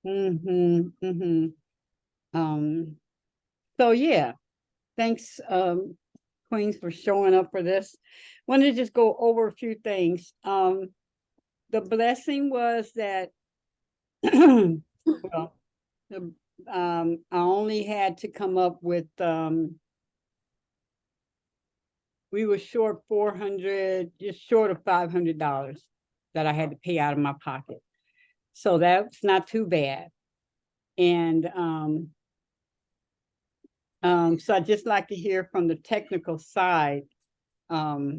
Mm-hmm. Mm-hmm. So yeah, thanks, Queens, for showing up for this. Want to just go over a few things. The blessing was that well, I only had to come up with we were short 400, just short of $500 that I had to pay out of my pocket. So that's not too bad. And so I'd just like to hear from the technical side, what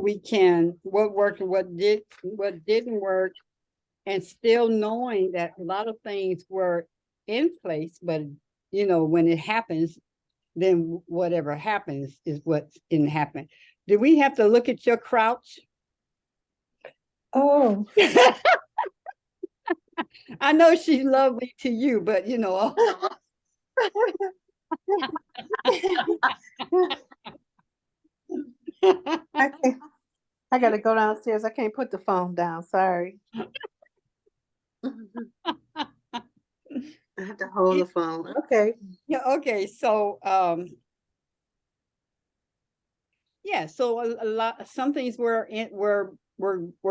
worked and what didn't work, and still knowing that a lot of things were in place, but when it happens, then whatever happens is what didn't happen. Did we have to look at your crouch? Oh. I know she's lovely to you, but I gotta go downstairs. I can't put the phone down. Sorry. I have to hold the phone. Okay. Yeah. Okay. So, yeah. So some things were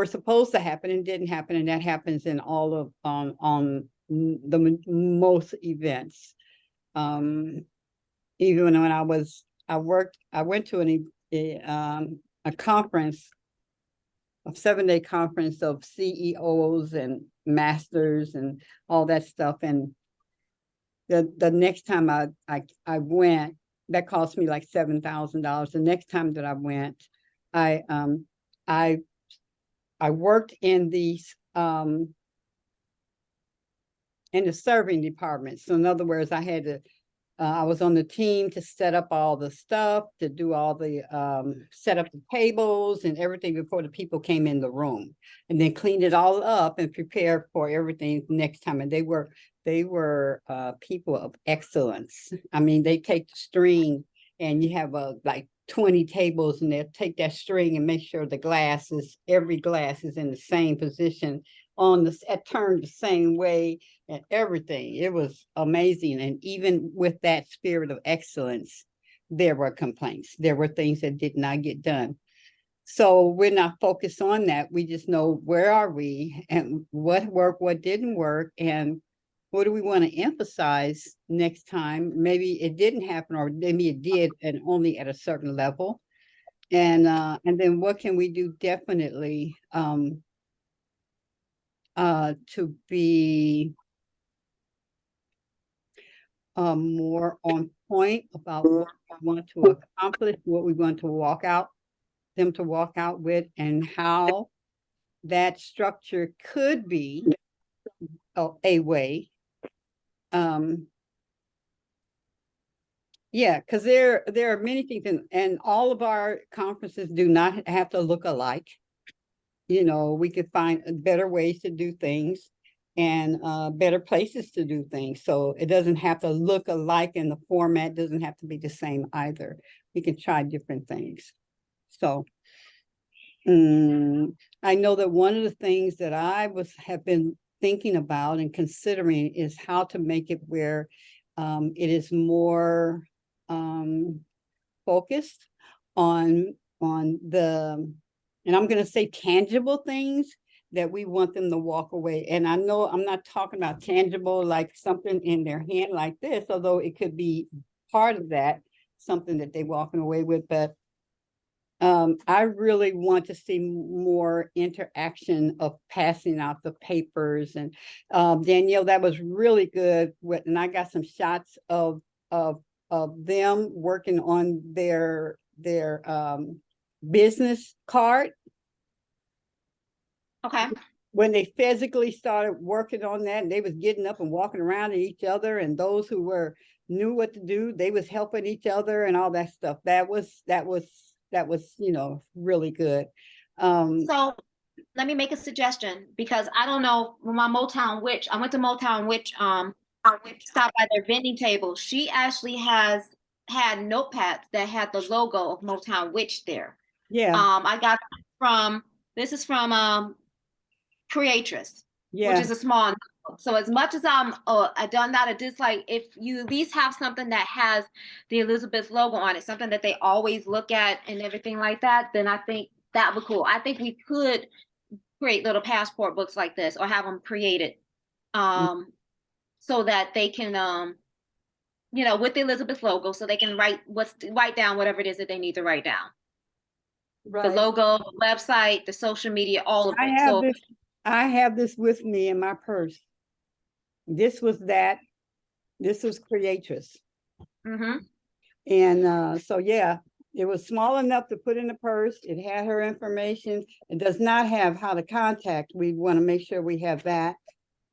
supposed to happen and didn't happen, and that happens in all of on the most events. Even when I went to a conference, a 7-day conference of CEOs and masters and all that stuff. And the next time I went, that cost me like $7,000. The next time that I went, I worked in the serving department. So in other words, I was on the team to set up all the stuff, to do all the set up the tables and everything before the people came in the room, and then cleaned it all up and prepare for everything next time. And they were people of excellence. I mean, they take the string and you have like 20 tables, and they'll take that string and make sure every glass is in the same position turned the same way and everything. It was amazing. And even with that spirit of excellence, there were complaints. There were things that did not get done. So we're not focused on that. We just know where are we and what worked, what didn't work, and what do we want to emphasize next time. Maybe it didn't happen, or maybe it did, and only at a certain level. And then what can we do definitely to be more on point about what we want to accomplish, what we want to walk out with, and how that structure could be a way. Yeah, because there are many things, and all of our conferences do not have to look alike. We could find better ways to do things and better places to do things. So it doesn't have to look alike, and the format doesn't have to be the same either. We can try different things. So I know that one of the things that I have been thinking about and considering is how to make it where it is more focused on the, and I'm going to say tangible things that we want them to walk away. And I know I'm not talking about tangible like something in their hand like this, although it could be part of that, something that they're walking away with. But I really want to see more interaction of passing out the papers. And Danielle, that was really good. And I got some shots of them working on their business card. Okay. When they physically started working on that, and they was getting up and walking around at each other, and those who knew what to do, they was helping each other and all that stuff. That was really good. So let me make a suggestion, because I don't know, my Motown Witch, I went to Motown Witch, stopped by their vending table. She actually had notepads that had the logo of Motown Witch there. Yeah. I got this is from Creatress. Yeah. which is a small note. So as much as I done not a dislike, if you at least have something that has the Elizabeth logo on it, something that they always look at and everything like that, then I think that would be cool. I think we could create little passport books like this, or have them created, so that they can, you know, with the Elizabeth logo, so they can write down whatever it is that they need to write down. The Right. logo, the website, the social media, all of I it. have So this, I have this with me in my purse. This was that, this was Creatrix. And so, yeah, it was small enough to put in the purse. It had her information. It does not have how to contact. We want to make sure we have that.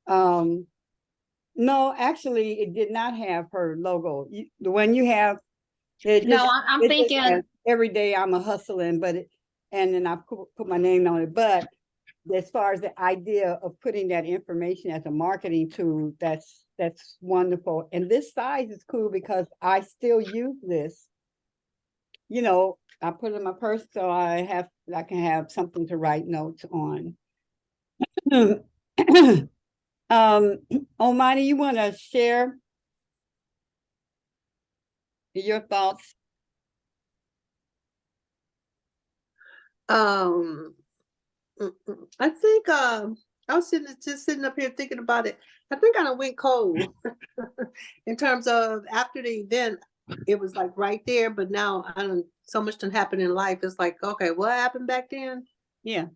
No, actually, it did not have her logo. The one you have, it no, just, I'm it just thinking, has, every day I'm a hustling, but and then I put my name on it. But as far as the idea of putting that information as a marketing tool, that's wonderful. And this size is cool because I still use this. You know, I put it in my purse so I can have something to write notes on. Omani, you want to share your thoughts? I think I was just sitting up here thinking about it. I think I done went cold in terms of after the event, it was like right there, but now I don't, so much done happened in life. It's like, okay, what happened back then? Yeah.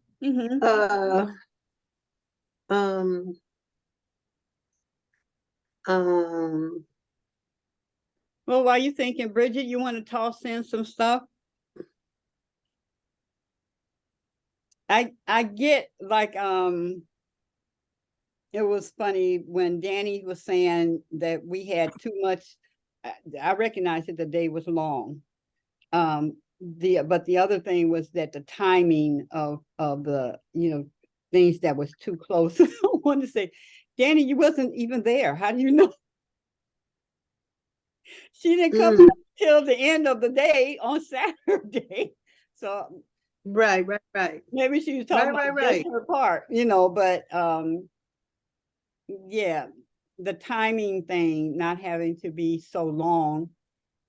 Um, Well, while you thinking, Bridget, you want to toss in some stuff? I get like it was funny when Danny was saying that we had too much. I recognized that the day was long. But the other thing was that the timing of the, you know, things that was too close. I want to say, Danny, you wasn't even there. How do you know? She didn't come till the end of the day on Saturday. So right. maybe she was talking about just her part, you know, but yeah, the timing thing, not having to be so long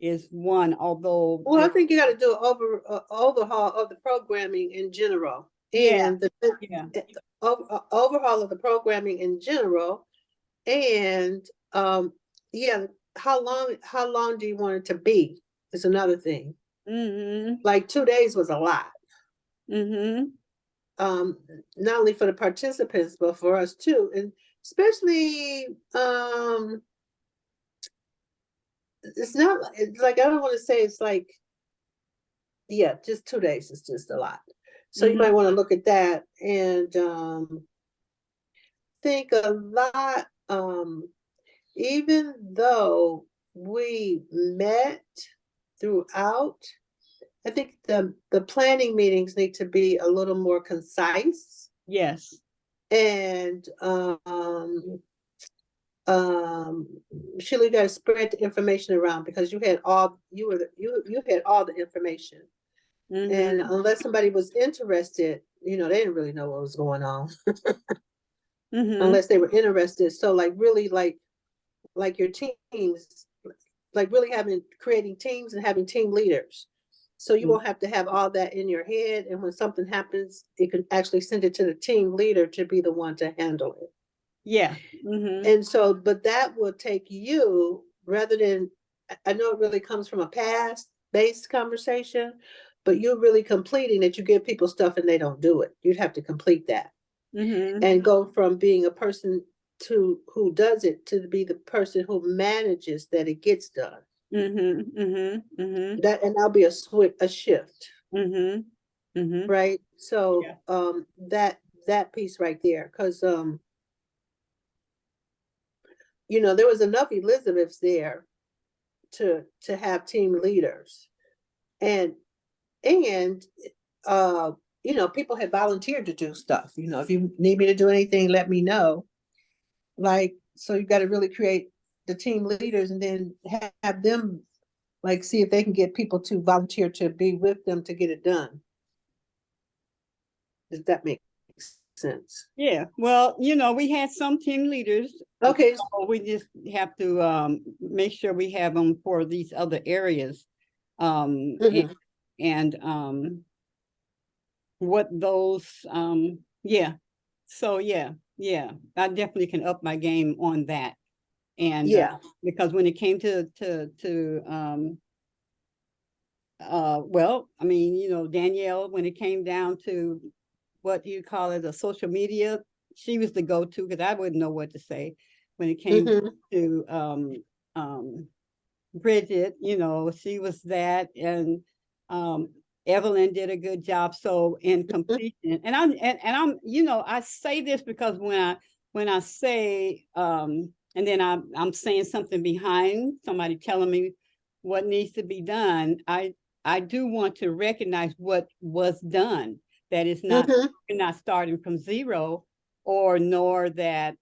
is one, although. Well, I think you got to do an overhaul of the programming in general. And overhaul of the programming in general. And yeah, how long do you want it to be is another thing. Like 2 days was a lot. Not only for the participants, but for us too. And especially it's like, I don't want to say it's like, yeah, just 2 days is just a lot. So you might want to look at that and think a lot, even though we met throughout, I think the planning meetings need to be a little more concise. Yes. And Sheila, you got to spread the information around because you had all the information. And unless somebody was interested, you know, they didn't really know what was going on. Unless they were interested. So like really like your teams, like really creating teams and having team leaders. So you won't have to have all that in your head. And when something happens, you can actually send it to the team leader to be the one to handle it. Yeah. And so, but that will take you, rather than, I know it really comes from a past-based conversation, but you're really completing that. You give people stuff and they don't do it. You'd have to complete that. And go from being a person who does it to be the person who manages that it gets done. That, and that'll be a shift. Right. So that piece right there, because you know, there was enough Elizabeths there to have team leaders, and you know, people had volunteered to do stuff. You know, if you need me to do anything, let me know. Like, so you got to really create the team leaders and then have them like see if they can get people to volunteer to be with them to get it done. Does that make sense. Yeah, well, we had some team leaders. Okay, So we just have to make sure we have them for these other areas. Mhm. And what those yeah. So yeah, I definitely can up my game on that. And Yeah. because when it came to well, I mean, Danielle, when it came down to what do you call it, the social media, she was the go-to because I wouldn't know what to say when it came Mhm. to Bridget, she was that, and Evelyn did a good job. So in completion, and I'm, I say this because when I say and then I'm saying something behind somebody telling me what needs to be done, I do want to recognize what was done. That is not, Mhm. we're not starting from zero, or nor that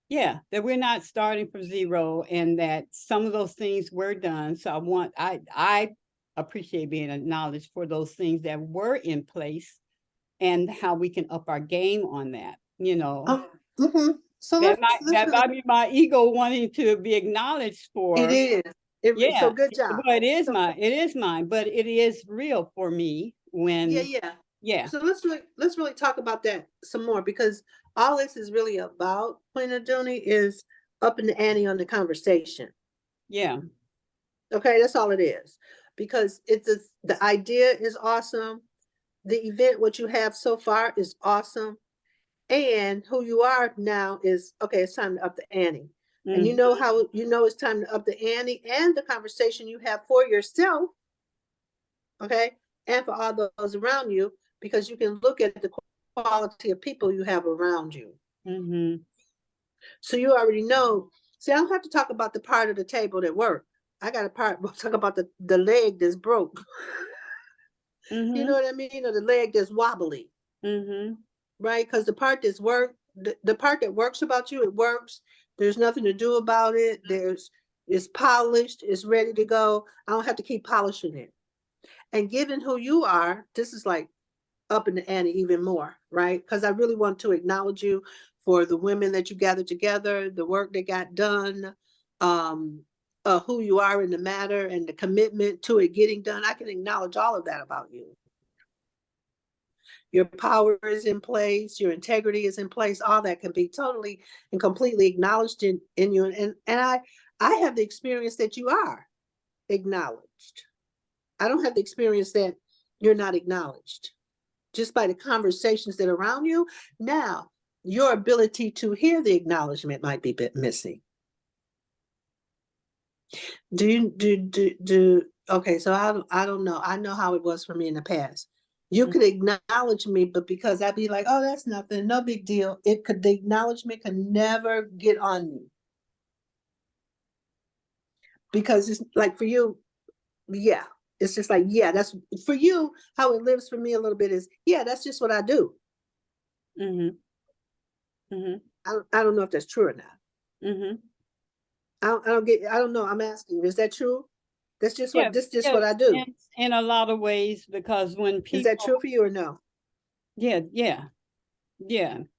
yeah, that we're not starting from zero, and that some of those things were done. So I appreciate being acknowledged for those things that were in place and how we can up our game on that. So That let's really, might be my ego wanting to be acknowledged it for. is. So Yeah, good job. well, it is So, mine, but it is real for me when, yeah. yeah, So let's really talk about that some more, because all this is really about, Queen Aduni, is upping the ante on the conversation. yeah, Okay, that's all it is. Because the idea is awesome. The event, what you have so far, is awesome. And who you are now is, okay, it's time to up the ante. And you mm, know how it's time to up the ante, and the conversation you have for yourself, okay, and for all those around you, because you can look at the quality of people you have around you. mm-hmm, So you already know. See, I don't have to talk about the part of the table that worked. I got a part, we'll talk about the leg that's broke. You know mm-hmm, what I mean? Or the leg that's wobbly, mm-hmm, right? Because the part that's the part that works about you, it works. There's nothing to do about it. It's polished, it's ready to go. I don't have to keep polishing it. And given who you are, this is like up in the ante even more, right? Because I really want to acknowledge you for the women that you gathered together, the work that got done, who you are in the matter, and the commitment to it getting done. I can acknowledge all of that about you. Your power is in place, your integrity is in place, all that can be totally and completely acknowledged in you. And I have the experience that you are acknowledged. I don't have the experience that you're not acknowledged, just by the conversations that are around you. Now, your ability to hear the acknowledgement might be a bit missing. Okay, so I don't know. I know how it was for me in the past. You could acknowledge me, but because I'd be like, oh, that's nothing, no big deal. The acknowledgement could never get on me. Because it's like for you, yeah. It's just like, yeah, that's for you, how it lives for me a little bit is, yeah, that's just what I do. mm-hmm, mm-hmm, I don't know if that's true or not. mm-hmm. I don't know. I'm asking, is that true? That's just Yeah, just yeah, what I do. in a lot of ways, because when Is that people, true for you or no? yeah,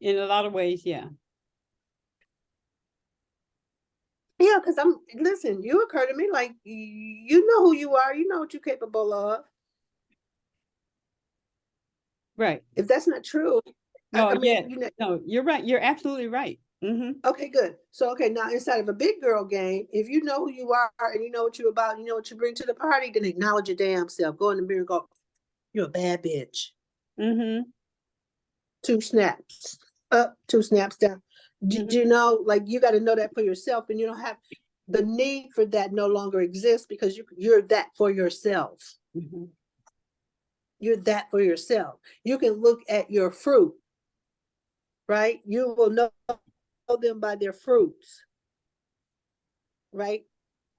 in a lot of ways, yeah. Yeah, because listen, you occur to me like you know who you are, you know what you're capable of. Right. If that's not true, No, I yeah, mean, you know, no, you're right. You're absolutely right. Mm-hmm. okay, good. So, okay, now inside of a big girl game, if you know who you are and you know what you're about, you know what you bring to the party, then acknowledge your damn self. Go in the mirror and go, you're a bad bitch. Mm-hmm. 2 snaps up, 2 snaps down. Mm-hmm. You know, like you got to know that for yourself, and you don't have the need for that no longer exists because you're that for yourself. Mm-hmm. You're that for yourself. You can look at your fruit, right? You will know them by their fruits, right?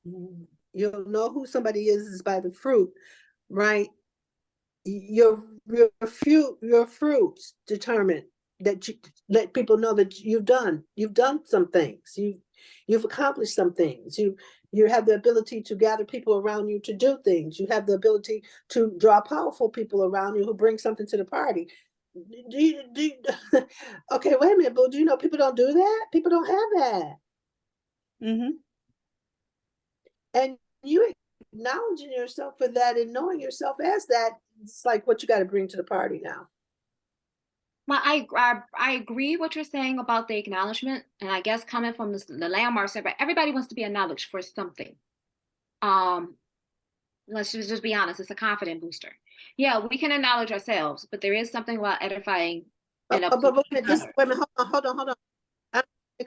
Mm-hmm. You'll know who somebody is by the fruit, right? Your fruits determine that you let people know that you've done some things. You've accomplished some things. You have the ability to gather people around you to do things. You have the ability to draw powerful people around you who bring something to the party. Okay, wait a minute, boo. Do you know people don't do that? People don't have that. Mm-hmm. And you acknowledging yourself for that and knowing yourself as that, it's like what you got to bring to the party now. Well, I agree what you're saying about the acknowledgement, and I guess coming from the landmark survey, everybody wants to be acknowledged for something. Let's just be honest, it's a confidence booster. Yeah, we can acknowledge ourselves, but there is something about edifying. But wait a minute, hold on. I don't want to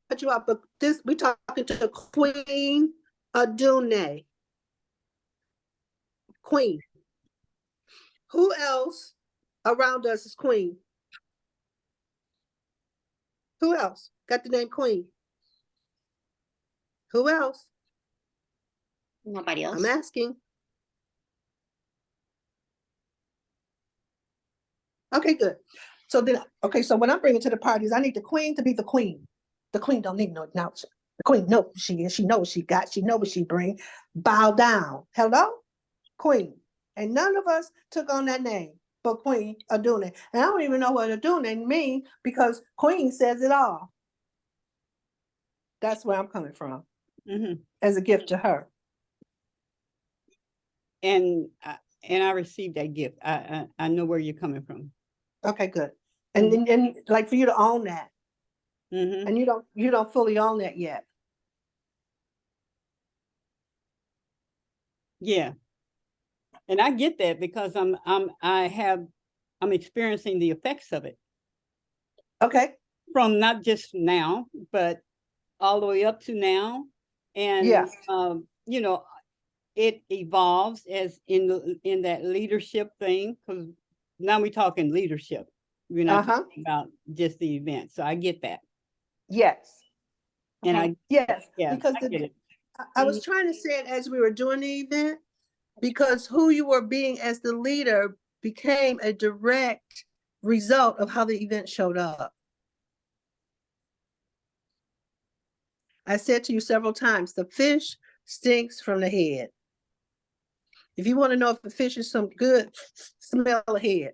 cut you off, but this, we talking to Queen Adune. Queen. Who else around us is Queen? Who else got the name Queen? Who else? Nobody else. I'm asking. Okay, good. So then, okay, so when I'm bringing to the parties, I need the queen to be the queen. The queen don't need no acknowledgement. The queen knows who she is. She knows what she got. She knows what she bring. Bow down. Hello? Queen. And none of us took on that name but Queen Adune. And I don't even know what Adune means because Queen says it all. That's where I'm coming from. Mm-hmm. As a gift to her. And I received that gift. I know where you're coming from. Okay, good. And like for you to own that. Mm-hmm. And you don't fully own that yet. Yeah. And I get that because I'm experiencing the effects of it. Okay. From not just now, but all the way up to now. And yeah. You know, it evolves as in that leadership thing, because now we're talking leadership. We're not talking about just the event. So I get that. Yes. And because I get it. I was trying to say it as we were doing the event, because who you were being as the leader became a direct result of how the event showed up. I said to you several times, the fish stinks from the head. If you want to know if the fish is some good, smell the head.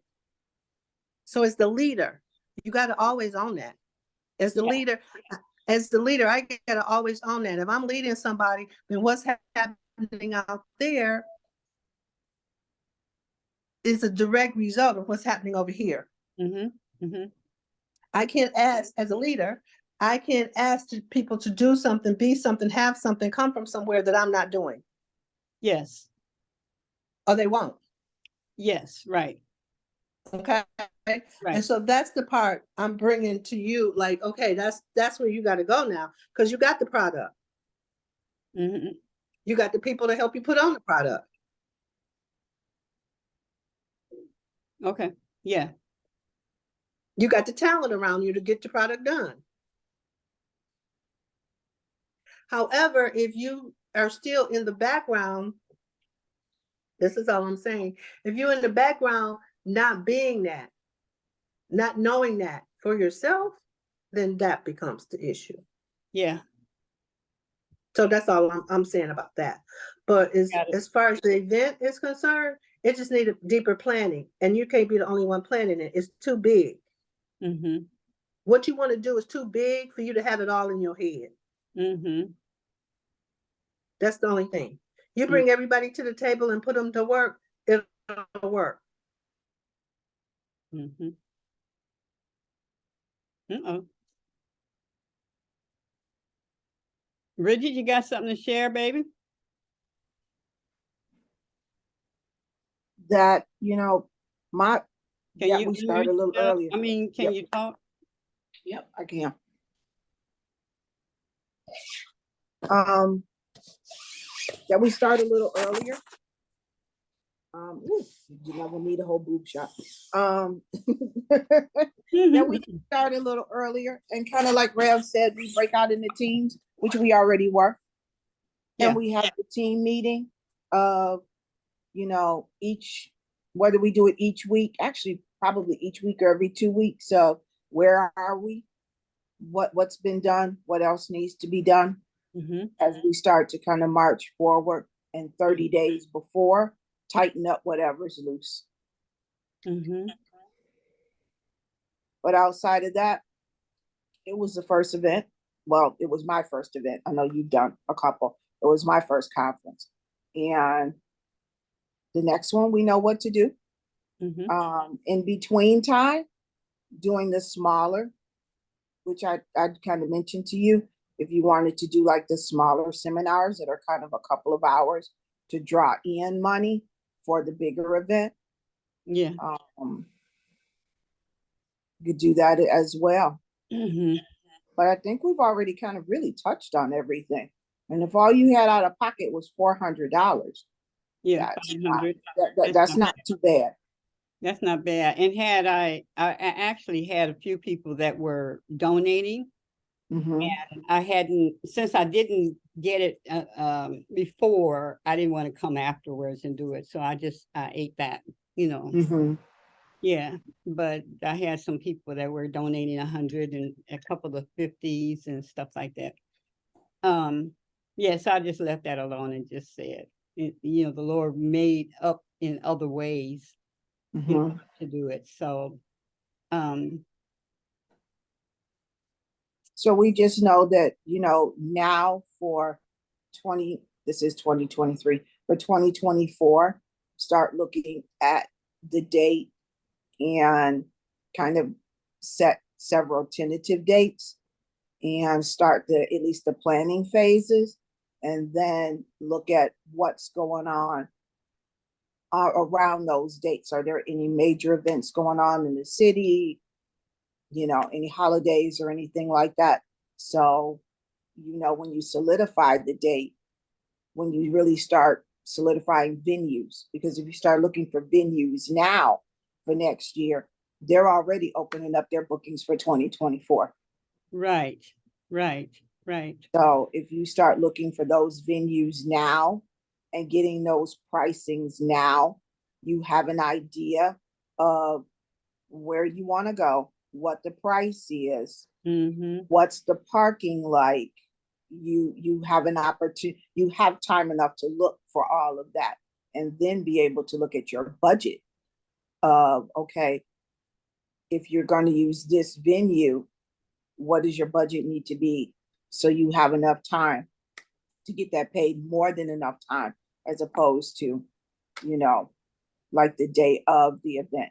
So as the leader, you got to always own that. As the leader, I got to always own that. If I'm leading somebody, then what's happening out there is a direct result of what's happening over here. Mm-hmm. Mm-hmm. I can't ask, as a leader, I can't ask people to do something, be something, have something, come from somewhere that I'm not doing. Yes. Or they won't. Yes, right. Okay. Right. And so that's the part I'm bringing to you. Like, okay, that's where you got to go now, because you got the product. Mm-hmm. You got the people to help you put on the product. Okay. Yeah. You got the talent around you to get the product done. However, if you are still in the background, this is all I'm saying. If you're in the background, not being that, not knowing that for yourself, then that becomes the issue. Yeah. So that's all I'm saying about that. But as far as the event is concerned, it just needs deeper planning. And you can't be the only one planning it. It's too big. Mm-hmm. What you want to do is too big for you to have it all in your head. Mm-hmm. That's the only thing. You bring everybody to the table and put them to work, it'll work. Mm-hmm. Uh-oh. Bridget, you got something to share, baby? We started a little earlier. I mean, can you talk? Yep, I can. We started a little earlier. You're not gonna need a whole boob shot. We started a little earlier, and kind of like Rev said, we break out into teams, which we already were. And we have the team meeting of, whether we do it each week, actually probably each week or every 2 weeks. So where are we? What's been done? What else needs to be done? as we start to kind of march forward, and 30 days before, tighten up whatever's loose. But outside of that, it was the first event. Well, it was my first event. I know you've done a couple. It was my first conference. And the next one, we know what to do. In between time, doing the smaller, which I kind of mentioned to you, if you wanted to do like the smaller seminars that are kind of a couple of hours to draw in money for the bigger event. Yeah. You could do that as well. But I think we've already kind of really touched on everything. And if all you had out of pocket was $400, Yeah, that's not too bad. That's not bad. And had I actually had a few people that were donating. And I hadn't, since I didn't get it before, I didn't want to come afterwards and do it. So I ate that, you know. Yeah, but I had some people that were donating 100 and a couple of 50s and stuff like that. Yes, I just left that alone and just said, you know, the Lord made up in other ways, you know, to do it. So, so we just know that, you know, now for this is 2023, for 2024, start looking at the date and kind of set several tentative dates and start at least the planning phases, and then look at what's going on around those dates. Are there any major events going on in the city? You know, any holidays or anything like that? So, you know, when you solidify the date, when you really start solidifying venues, because if you start looking for venues now for next year, they're already opening up their bookings for 2024. Right. So if you start looking for those venues now and getting those pricings now, you have an idea of where you want to go, what the price is, what's the parking like. You have an opportunity, you have time enough to look for all of that, and then be able to look at your budget of, okay, if you're going to use this venue, what does your budget need to be? So you have enough time to get that paid, more than enough time, as opposed to, you know, like the day of the event.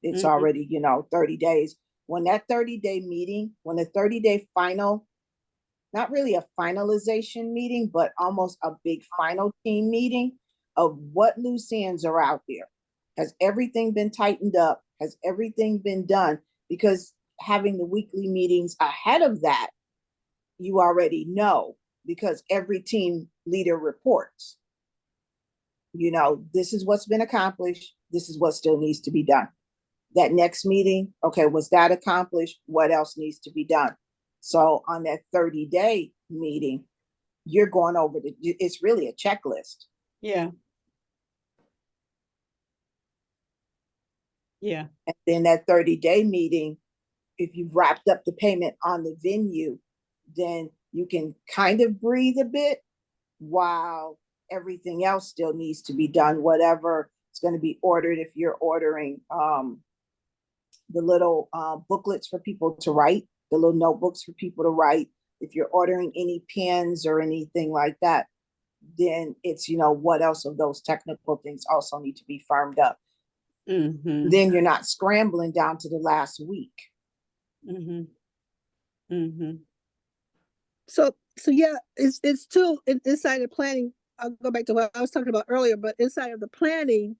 It's already, you know, 30 days. When that 30-day meeting, when the 30-day final, not really a finalization meeting, but almost a big final team meeting of what loose ends are out there. Has everything been tightened up? Has everything been done? Because having the weekly meetings ahead of that, you already know, because every team leader reports. You know, this is what's been accomplished. This is what still needs to be done. That next meeting, okay, was that accomplished? What else needs to be done? So on that 30-day meeting, you're going over it's really a checklist. Yeah. And then that 30-day meeting, if you've wrapped up the payment on the venue, then you can kind of breathe a bit while everything else still needs to be done, whatever is going to be ordered. If you're ordering the little booklets for people to write, the little notebooks for people to write, if you're ordering any pens or anything like that, then it's, you know, what else of those technical things also need to be firmed up. Then you're not scrambling down to the last week. So yeah, it's still inside of planning. I'll go back to what I was talking about earlier, but inside of the planning,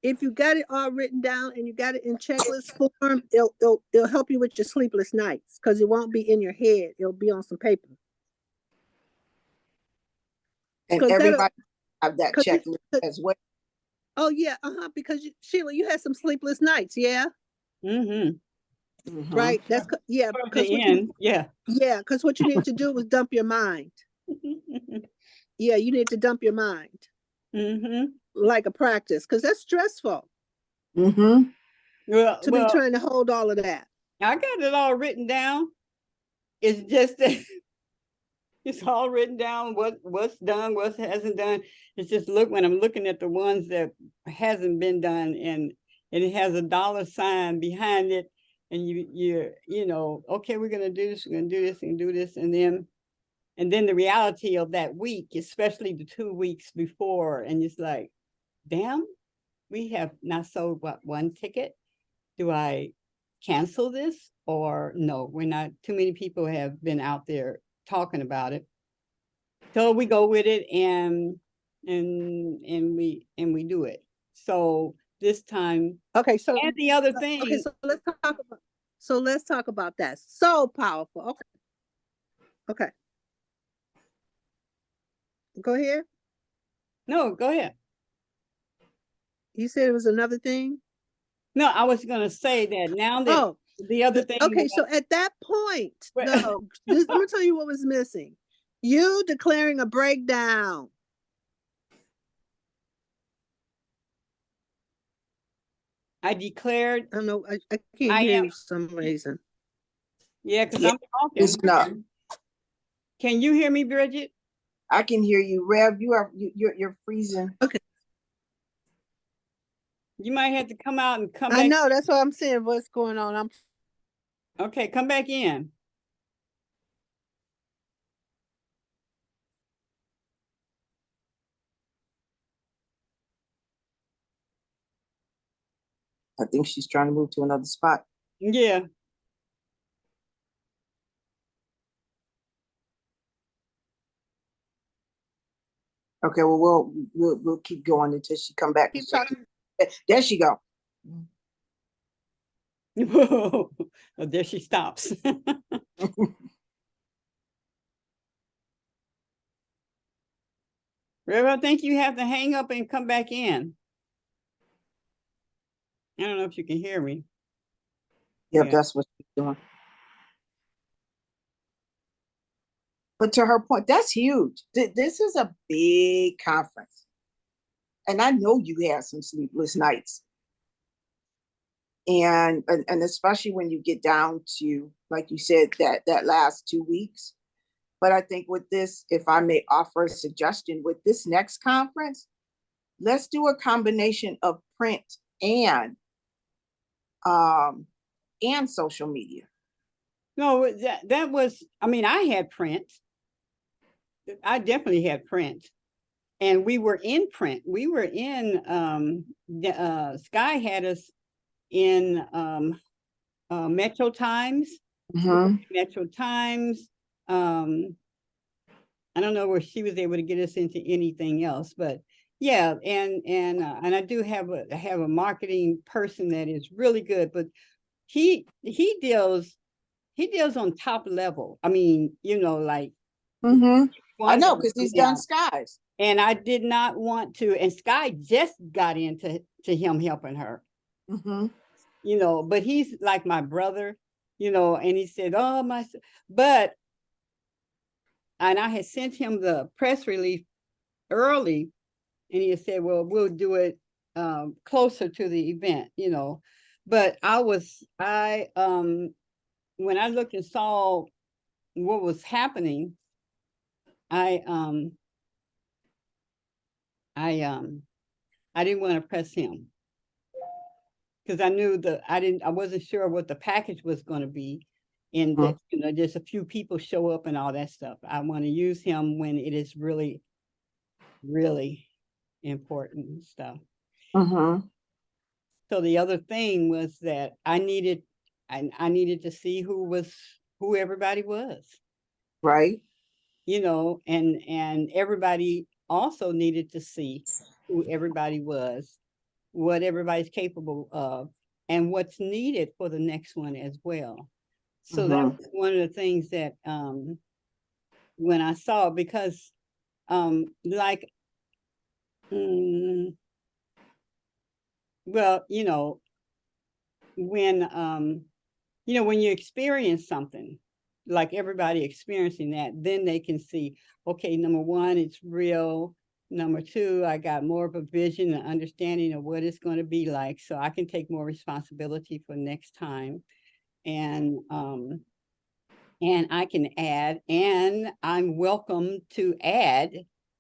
if you got it all written down and you got it in checklist form, it'll help you with your sleepless nights, because it won't be in your head. It'll be on some paper. And everybody have that checklist as well. Oh yeah, because Sheila, you had some sleepless nights, yeah. Right. That's yeah. Because because what you need to do was dump your mind. Yeah, you need to dump your mind. Like a practice, because that's stressful. Well, to be trying to hold all of that. I got it all written down. It's just that It's all written down, what's done, what hasn't done. It's just when I'm looking at the ones that hasn't been done, and it has a dollar sign behind it, and you know, okay, we're gonna do this, we're gonna do this, and do this, and then the reality of that week, especially the 2 weeks before, and it's like, damn, we have not sold one ticket. Do I cancel this, or no? We're not. Too many people have been out there talking about it, so we go with it, and we do it. So this time, Okay, so and the other thing, okay, so let's talk about that. So powerful. Okay. Okay. Go ahead. no, go ahead. You said it was another thing? No, I was gonna say that now that Oh, the other thing. okay, so at that point, no, let me tell you what was missing. You declaring a breakdown. I declared. I know I can't I hear am. you for some reason. Yeah, because Yeah, I'm it's talking. not. Can you hear me, Bridget? I can hear you, Rev. You're freezing. Okay. You might have to come out and come I back. know, that's what I'm saying. What's going on? Okay, come back in. I think she's trying to move to another spot. Yeah. Okay, well, we'll keep going until she come back. Keep talking. There she go. Oh, there she stops. Rev, I think you have to hang up and come back in. I don't know if you can hear me. Yep, Yeah. that's what she's doing. But to her point, that's huge. This is a big conference. And I know you had some sleepless nights. And especially when you get down to, like you said, that last 2 weeks. But I think with this, if I may offer a suggestion, with this next conference, let's do a combination of print and social media. No, that was, I mean, I had print. I definitely had print. And we were in print. We were in, Sky had us in Metro Times. Metro Times. I don't know where she was able to get us into anything else, but yeah, and I do have a marketing person that is really good, but he deals on top level. I mean, you know, like I know, because he's done Skies. And I did not want to, and Sky just got into him helping her. You know, but he's like my brother, you know, and he said, oh, and I had sent him the press release early, and he had said, well, we'll do it closer to the event, you know. But when I looked and saw what was happening, I didn't want to press him, because I knew I wasn't sure what the package was going to be, and that, you know, just a few people show up and all that stuff. I want to use him when it is really, really important stuff. So the other thing was that I needed to see who everybody was. Right. You know, and everybody also needed to see who everybody was, what everybody's capable of, and what's needed for the next one as well. So that was one of the things that when I saw, because like well, you know, when you experience something, like everybody experiencing that, then they can see, okay, number one, it's real. Number two, I got more of a vision and understanding of what it's going to be like, so I can take more responsibility for next time. And and I can add, and I'm welcome to add,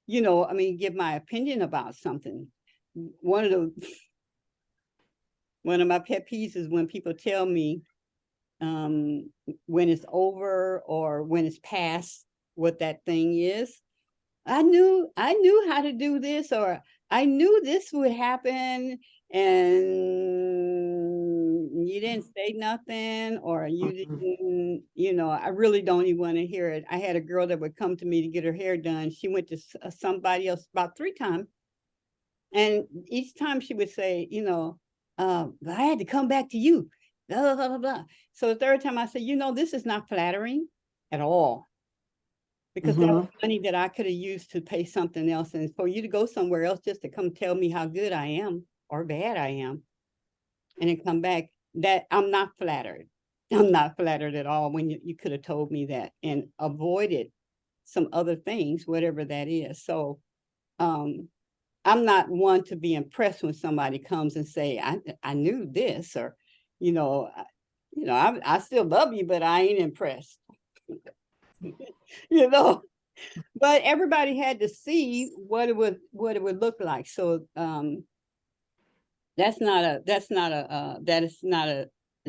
you know, I mean, give my opinion about something. One of my pet peeves is when people tell me when it's over or when it's past what that thing is. I knew how to do this, or I knew this would happen, and you didn't say nothing, or you didn't, you know, I really don't even want to hear it. I had a girl that would come to me to get her hair done. She went to somebody else about 3 times. And each time she would say, you know, I had to come back to you. Blah, blah, blah, blah. So the 3rd time I said, you know, this is not flattering at all. Because that was money that I could have used to pay something else. And for you to go somewhere else just to come tell me how good I am or bad I am, and then come back, that I'm not flattered. I'm not flattered at all when you could have told me that and avoided some other things, whatever that is. So I'm not one to be impressed when somebody comes and say, I knew this, or, you know, I still love you, but I ain't impressed. You know, but everybody had to see what it would look like. So that is not a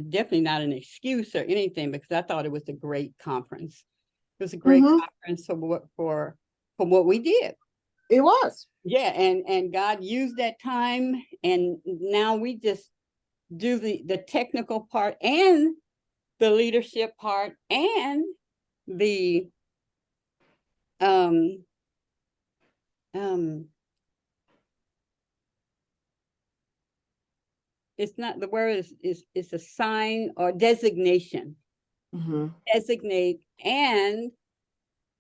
definitely not an excuse or anything, because I thought it was a great conference. It was a great conference for what we did. It was. Yeah, and God used that time, and now we just do the technical part and the leadership part and the it's not, the word is a sign or designation. Designate and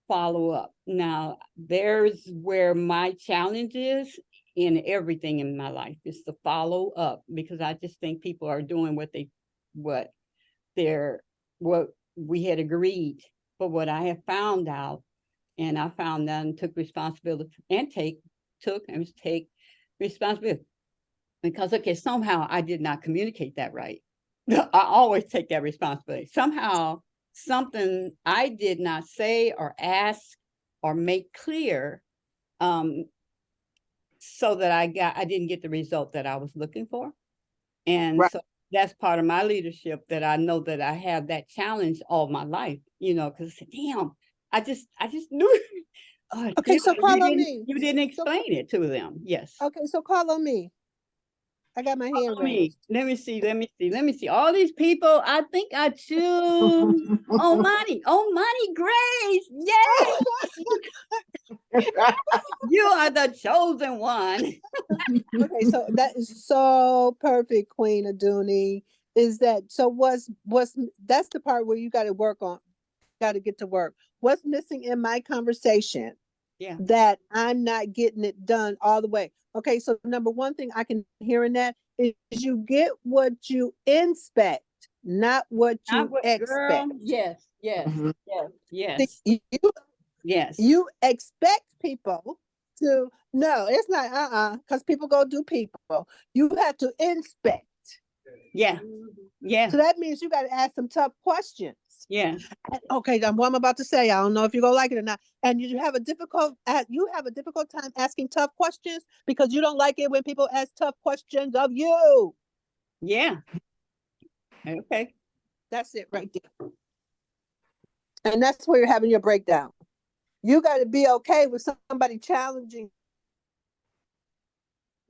follow up. Now, there's where my challenge is in everything in my life, is to follow up, because I just think people are doing what we had agreed. But what I have found out, and I found out and took responsibility and take responsibility, because, okay, somehow I did not communicate that right. I always take that responsibility. Somehow something I did not say or ask or make clear, so that I didn't get the result that I was looking for. And so that's part of my leadership, that I know that I have that challenge all my life, you know, because damn, I just knew. Okay, so call on me. You didn't explain it to them. Yes. Okay, so call on me. I got my hand raised. Let me see. All these people, I think I choose Omani Grace. Yay! You are the chosen one. Okay, so that is so perfect, Queen Aduni. Is that so? What's that's the part where you got to work on, got to get to work. What's missing in my conversation? Yeah. That I'm not getting it done all the way. Okay, so number one thing I can hear in that is you get what you inspect, not what you expect. Girl, yes. See, Yes. You expect people to, no, it's not, because people go do people. You have to inspect. Yeah. Yeah. So that means you got to ask some tough questions. Yeah. Okay, then what I'm about to say, I don't know if you're gonna like it or not. And you have a difficult time asking tough questions because you don't like it when people ask tough questions of you. Yeah. Okay. That's it right there. And that's where you're having your breakdown. You got to be okay with somebody challenging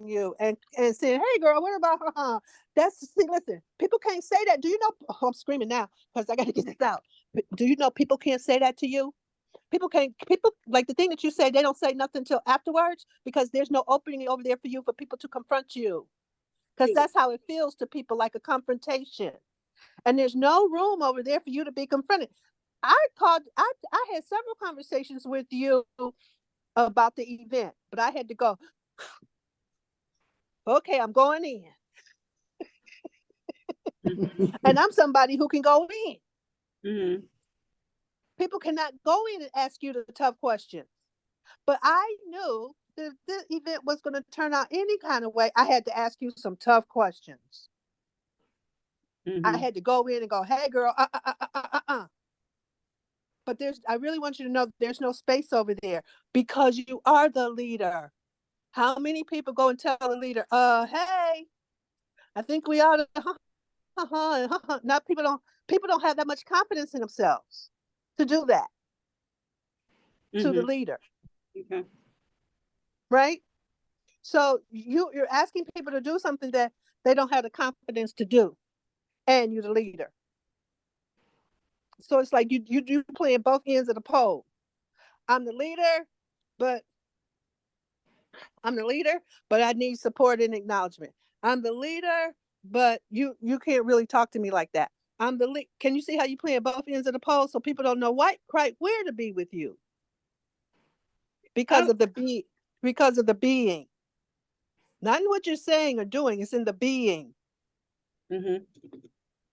you and saying, "Hey, girl, what about her?" Listen, people can't say that. Do you know? Oh, I'm screaming now because I got to get this out. Do you know people can't say that to you? People like the thing that you say, they don't say nothing until afterwards because there's no opening over there for you, for people to confront you. Because that's how it feels to people, like a confrontation. And there's no room over there for you to be confronted. I had several conversations with you about the event, but I had to go, okay, I'm going in. And I'm somebody who can go in. Mm-hmm. People cannot go in and ask you the tough questions. But I knew that this event was going to turn out any kind of way. I had to ask you some tough questions. Mm-hmm. I had to go in and go, "Hey, girl, But I really want you to know there's no space over there because you are the leader. How many people go and tell the leader, hey, I think we ought to, not people don't have that much confidence in themselves to do that to the leader, Okay. right? So you're asking people to do something that they don't have the confidence to do, and you're the leader. So it's like you playing both ends of the pole. I'm the leader, but I need support and acknowledgement. I'm the leader, but you can't really talk to me like that. Can you see how you playing both ends of the pole so people don't know quite where to be with you? Because of the being. Not in what you're saying or doing, it's in the being.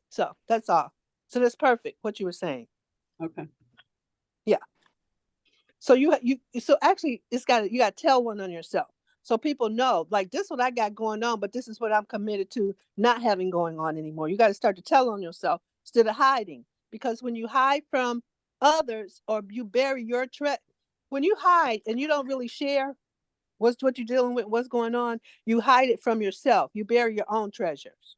So that's all. So that's perfect what you were saying. Okay. Yeah. So so actually you got to tell one on yourself. So people know, like, this is what I got going on, but this is what I'm committed to not having going on anymore. You got to start to tell on yourself instead of hiding. Because when you hide from others or you bury your when you hide and you don't really share what you're dealing with, what's going on, you hide it from yourself. You bury your own treasures.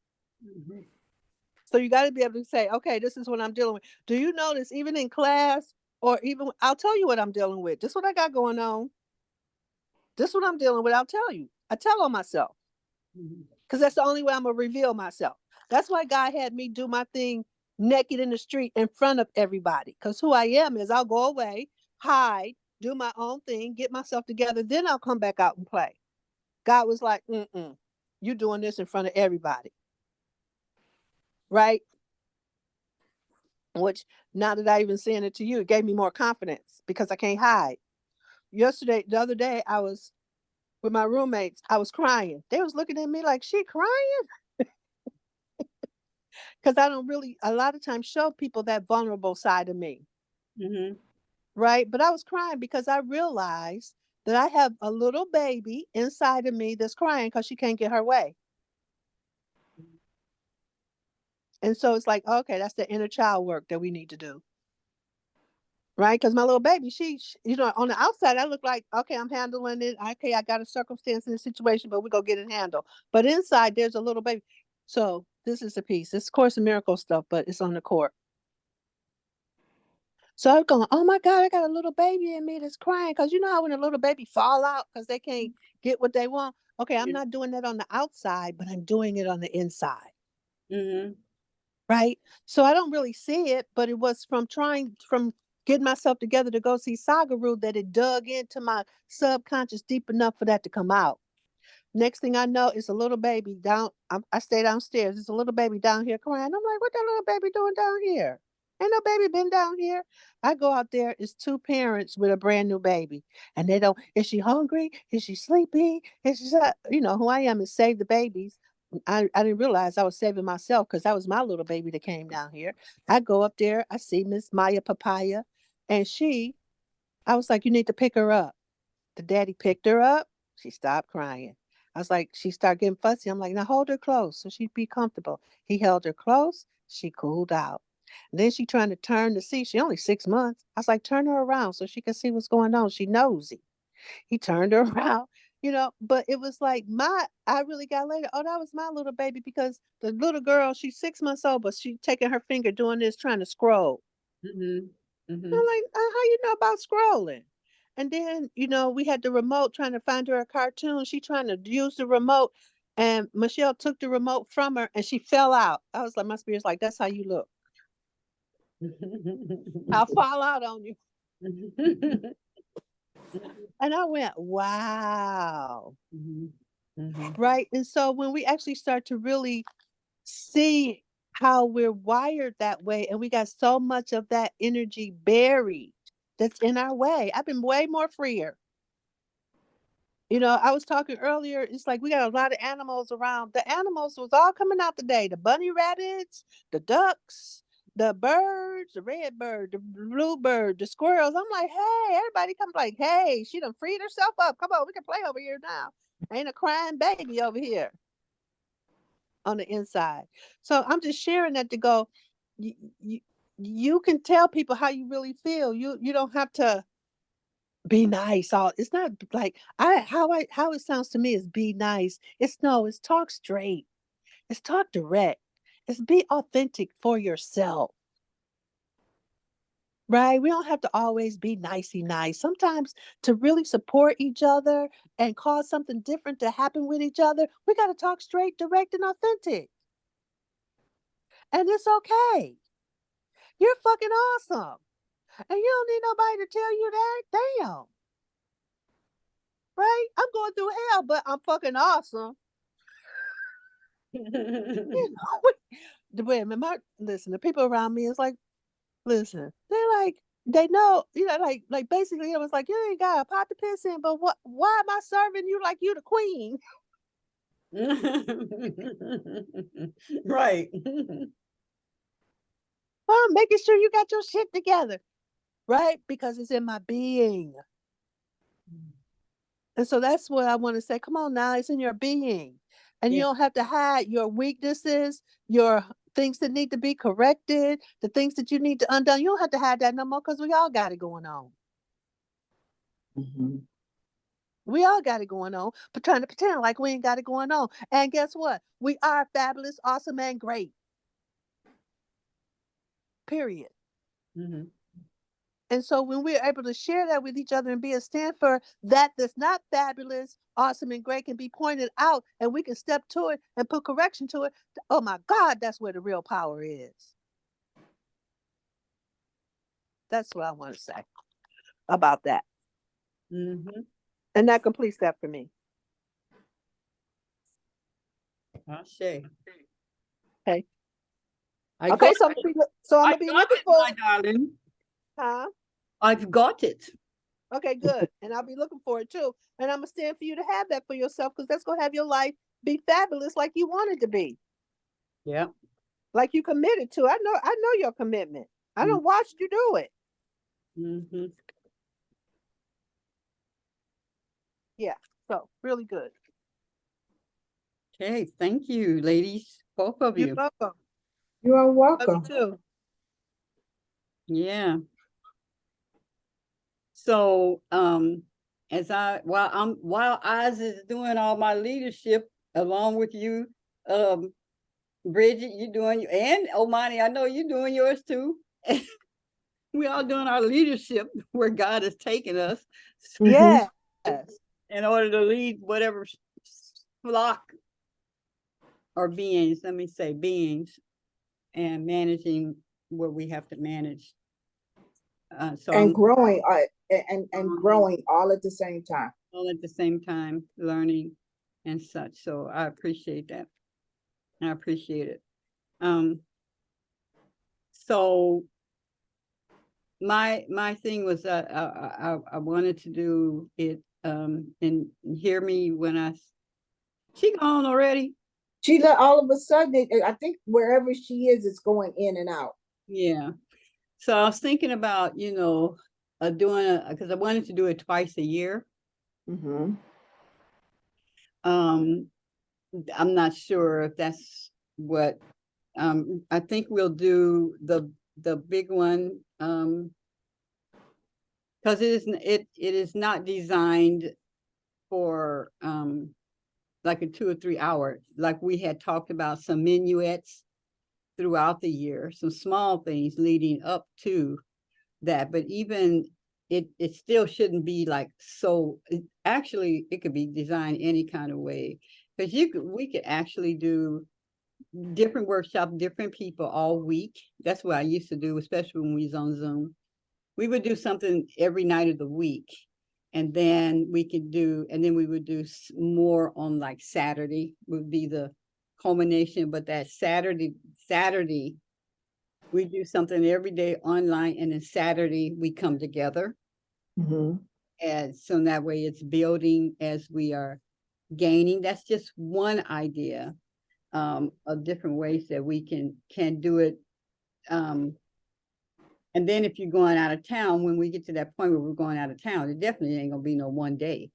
So you got to be able to say, okay, this is what I'm dealing with. Do you notice even in class or even, I'll tell you what I'm dealing with. This is what I got going on. This is what I'm dealing with. I'll tell you. I tell on myself because that's the only way I'm going to reveal myself. That's why God had me do my thing naked in the street in front of everybody. Because who I am is I'll go away, hide, do my own thing, get myself together. Then I'll come back out and play. God was like, you doing this in front of everybody. Right? Which now that I even saying it to you, it gave me more confidence because I can't hide. The other day, I was with my roommates. I was crying. They was looking at me like, she crying? Because I don't really, a lot of times, show people that vulnerable side of me. Right? But I was crying because I realized that I have a little baby inside of me that's crying because she can't get her way. And so it's like, okay, that's the inner child work that we need to do. Right? Because my little baby, she, on the outside, I look like, okay, I'm handling it. Okay, I got a circumstance in the situation, but we're going to get it handled. But inside, there's a little baby. So this is the piece. It's Course in Miracles stuff, but it's on the court. So I'm going, oh my God, I got a little baby in me that's crying. Because you know how when a little baby fall out because they can't get what they want? Okay, I'm not doing that on the outside, but I'm doing it on the inside. Right? So I don't really see it, but it was from getting myself together to go see Sagaru that it dug into my subconscious deep enough for that to come out. Next thing I know, it's a little baby down. I stay downstairs. It's a little baby down here crying. I'm like, what that little baby doing down here? Ain't no baby been down here. I go out there. It's two parents with a brand new baby, and they don't. Is she hungry? Is she sleepy? Is she? Who I am is save the babies. I didn't realize I was saving myself because that was my little baby that came down here. I go up there. I see Miss Maya Papaya, and I was like, you need to pick her up. The daddy picked her up. She stopped crying. I was like, she started getting fussy. I'm like, now hold her close so she'd be comfortable. He held her close. She cooled out. And then she trying to turn to see. She only 6 months. I was like, turn her around so she can see what's going on. She nosy. He turned her around, but it was like I really got later. Oh, that was my little baby because the little girl, she's 6 months old, but she taking her finger doing this, trying to scroll. I'm like, how you know about scrolling? And then, we had the remote trying to find her a cartoon. She trying to use the remote and Michelle took the remote from her and she fell out. I was like, my spirit's like, that's how you look. I'll fall out on you. And I went, wow. Right. And so when we actually start to really see how we're wired that way, and we got so much of that energy buried that's in our way, I've been way more freer. I was talking earlier, it's like we got a lot of animals around. The animals was all coming out today. The bunny rabbits, the ducks, the birds, the red bird, the bluebird, the squirrels. I'm like, hey, everybody come like, hey, she done freed herself up. Come on, we can play over here now. Ain't a crying baby over here on the inside. So I'm just sharing that to go, you can tell people how you really feel. You don't have to be nice. All it's not like how it sounds to me is be nice. It's no, it's talk straight. It's talk direct. It's be authentic for yourself. Right? We don't have to always be nicey nice. Sometimes to really support each other and cause something different to happen with each other, we got to talk straight, direct, and authentic. And it's okay. You're fucking awesome. And you don't need nobody to tell you that. Damn. Right? I'm going through hell, but I'm fucking awesome. You know, wait a minute, listen, the people around me is like, listen, they're like, they know, like basically it was like, you ain't got a pot to piss in, but why am I serving you like you the queen? Right. Well, I'm making sure you got your shit together, right? Because it's in my being. And so that's what I want to say. Come on now, it's in your being. And you Yeah. don't have to hide your weaknesses, your things that need to be corrected, the things that you need to undone. You don't have to hide that no more because we all got it going on. Mhm. We all got it going on, but trying to pretend like we ain't got it going on. And guess what? We are fabulous, awesome, and great. Period. Mhm. And so when we're able to share that with each other and be a stand for that that's not fabulous, awesome, and great can be pointed out and we can step to it and put correction to it. Oh my God, that's where the real power is. That's what I want to say about that. Mhm. And that completes that for me. Ashe. Okay. I Okay, got so I'm gonna be got looking it, for, my darling. huh? I've got it. Okay, good. And I'll be looking for it too. And I'm gonna stand for you to have that for yourself because that's gonna have your life be fabulous like you want it to be. Yeah. Like you committed to. I know your commitment. I don't watch you do it. Mm-hmm. Yeah. So really good. Okay, thank you, ladies, both of You're you. welcome. You are Love welcome. you too. Yeah. So, while Oz is doing all my leadership along with you, Bridget, you doing, and Omani, I know you're doing yours too. We all doing our leadership where God has taken us. Yes. In order to lead whatever flock or beings, let me say beings, and managing what we have to manage. So And I'm growing, and growing all at the same time. all at the same time learning and such. So I appreciate that. I appreciate it. So my thing was that I wanted to do it and hear me when she gone already. She let all of a sudden, I think wherever she is, it's going in and out. Yeah. So I was thinking about, doing because I wanted to do it twice a year. Mm-hmm. I'm not sure if that's what I think we'll do the big one because it is not designed for like a 2 or 3 hour, like we had talked about some minuets throughout the year, some small things leading up to that, but even it still shouldn't be like so. Actually, it could be designed any kind of way because we could actually do different workshops, different people all week. That's what I used to do, especially when we was on Zoom. We would do something every night of the week, and then we would do more on like Saturday would be the culmination. But that Saturday, we do something every day online, and then Saturday we come together. Mm-hmm. And so that way it's building as we are gaining. That's just one idea of different ways that we can do it. And then if you're going out of town, when we get to that point where we're going out of town, it definitely ain't gonna be no one day,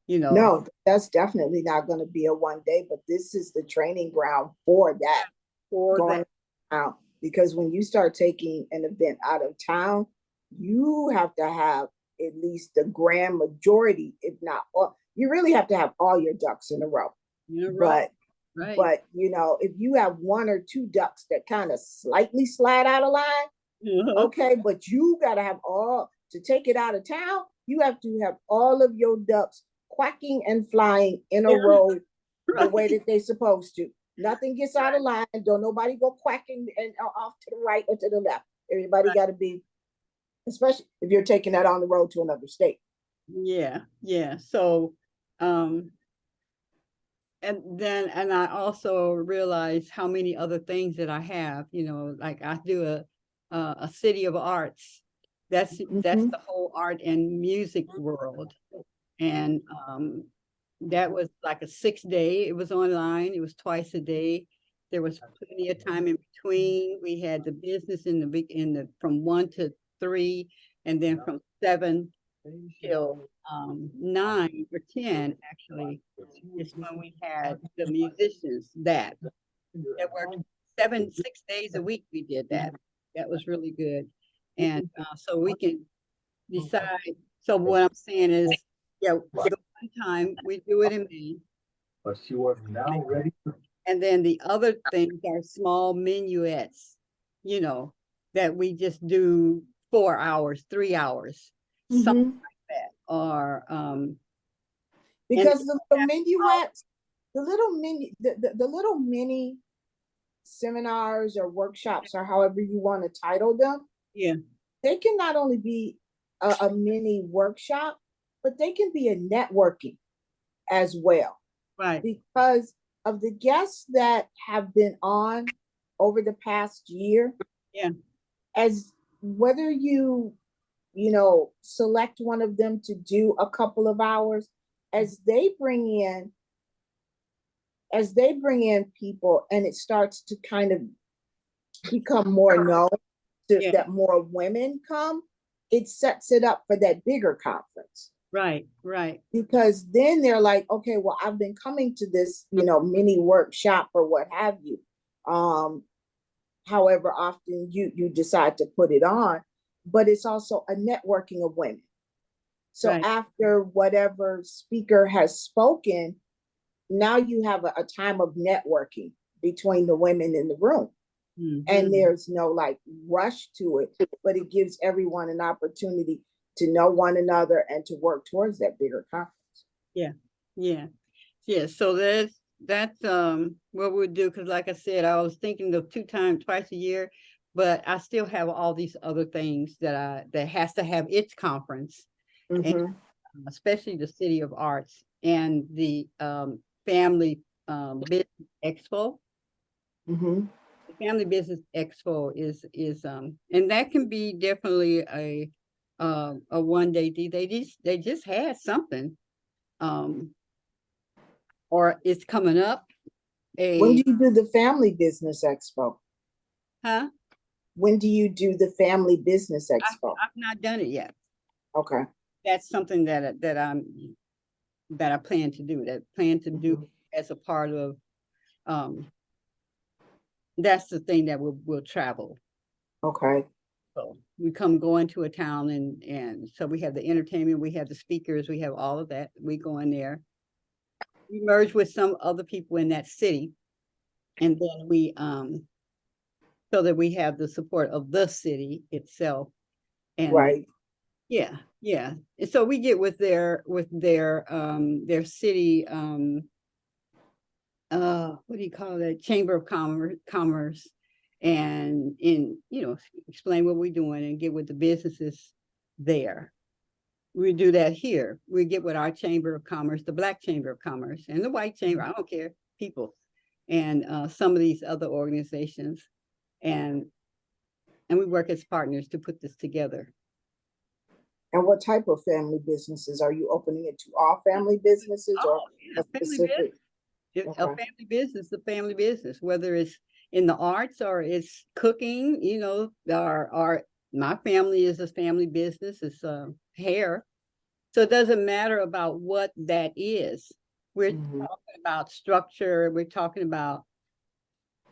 No, that's definitely not going to be a one day, but this is the training ground for that. for Going that. out. Because when you start taking an event out of town, you have to have at least the grand majority, if not all, you really have to have all your ducks in a row. You're right. Right. But you know, if you have one or two ducks that kind of slightly slide out of line, okay, but you got to have all, to take it out of town, you have to have all of your ducks quacking and flying in a row the way that they're supposed to. Nothing gets out of line. Don't nobody go quacking and off to the right or to the left. Everybody got to be, especially if you're taking that on the road to another state. Yeah, yeah. So, and I also realized how many other things that I have, you know, like I do a city of arts. That's the whole art and music world. And that was like a 6-day. It was online. It was twice a day. There was plenty of time in between. We had the business in the from 1 to 3, and then from 7 till 9 or 10 actually is when we had the musicians that worked 6 days a week. We did that. That was really good. And so we can decide. So what I'm saying is, yeah, the one time we do it in May. But she was now ready. And then the other things are small minuets, you know, that we just do 4 hours, 3 hours, something like that. Or because the minuets, the little mini seminars or workshops, or however you want to title them, yeah, they can not only be a mini workshop, but they can be a networking as well. Right. Because of the guests that have been on over the past year, yeah, as whether you know, select one of them to do a couple of hours, as they bring in people and it starts to kind of become more known that more women come, it sets it up for that bigger conference. Right, right. Because then they're like, okay, well, I've been coming to this, you know, mini workshop or what have you. However often you decide to put it on, but it's also a networking of women. So after whatever speaker has spoken, now you have a time of networking between the women in the room. And there's no like rush to it, but it gives everyone an opportunity to know one another and to work towards that bigger conference. Yeah, yeah, yeah. So that's what we'll do. Because like I said, I was thinking of twice a year, but I still have all these other things that has to have its conference, and especially the City of Arts and the Family Business Expo. The Family Business Expo is and that can be definitely a 1-day thing. They just had something, or it's coming up. When do you do the Family Business Expo? Huh? When do you do the Family Business Expo? I've not done it yet. Okay. That's something that I plan to do. As a part of that's the thing that we'll travel. Okay. So we go into a town and so we have the entertainment, we have the speakers, we have all of that. We go in there, we merge with some other people in that city, and then we so that we have the support of the city itself. And yeah. And so we get with their city what do you call that, Chamber of Commerce, and explain what we're doing and get with the businesses there. We do that here. We get with our Chamber of Commerce, the Black Chamber of Commerce, and the White Chamber, I don't care, people, and some of these other organizations, and we work as partners to put this together. And what type of family businesses? Are you opening it to all family businesses or a specific? A family business, whether it's in the arts or it's cooking, my family is a family business, it's hair. So it doesn't matter about what that is. We're talking about structure, we're talking about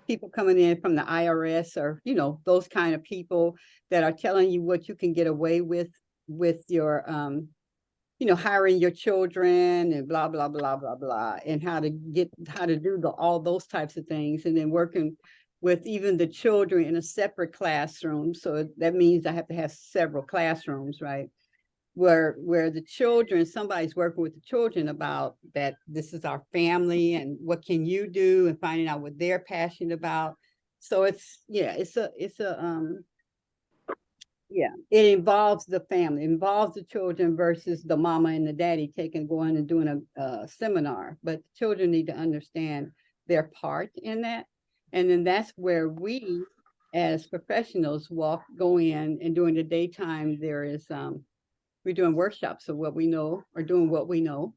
people coming in from the IRS or, you know, those kind of people that are telling you what you can get away with your, you know, hiring your children and blah, blah, blah, blah, blah, and how to do all those types of things. And then working with even the children in a separate classroom. So that means I have to have several classrooms, right? Where the children, somebody's working with the children about that this is our family and what can you do, and finding out what they're passionate about. So it's it involves the family, involves the children versus the mama and the daddy going and doing a seminar. But the children need to understand their part in that. And then that's where we as professionals go in, and during the daytime there is we're doing workshops of what we know, or doing what we know.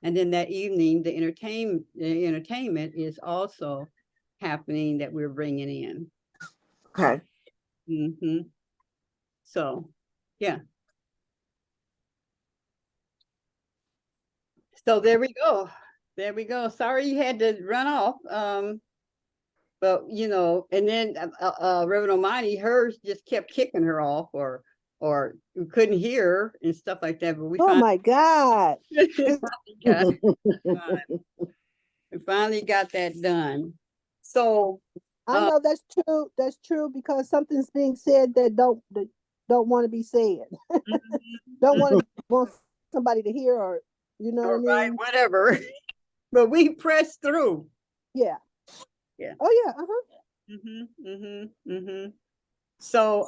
And then that evening, the entertainment is also happening that we're bringing in. Okay. Mm-hmm. So, yeah. So there we go. There we go. Sorry you had to run off. But, you know, and then Reverend Almighty, hers just kept kicking her off, or we couldn't hear her and stuff like that. But we Oh my God. we finally got that done. So I know that's true. That's true, because something's being said that don't want to be said. Don't want somebody to hear, or you know what I mean? Whatever. But we pressed through. Yeah. Yeah. Oh yeah. So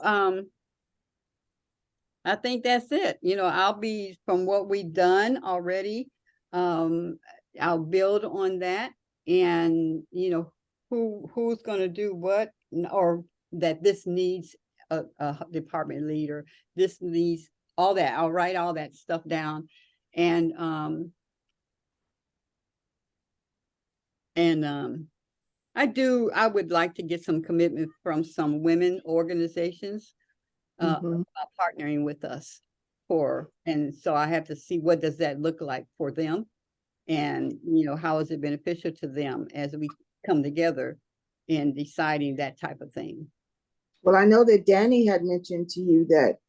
I think that's it. You know, I'll be, from what we've done already, I'll build on that, and you know, who's going to do what, or that this needs a department leader, this needs all that. I'll write all that stuff down, and I would like to get some commitment from some women organizations about partnering with us and so I have to see what does that look like for them, and you know, how is it beneficial to them as we come together in deciding that type of thing. Well, I know that Danny had mentioned to you that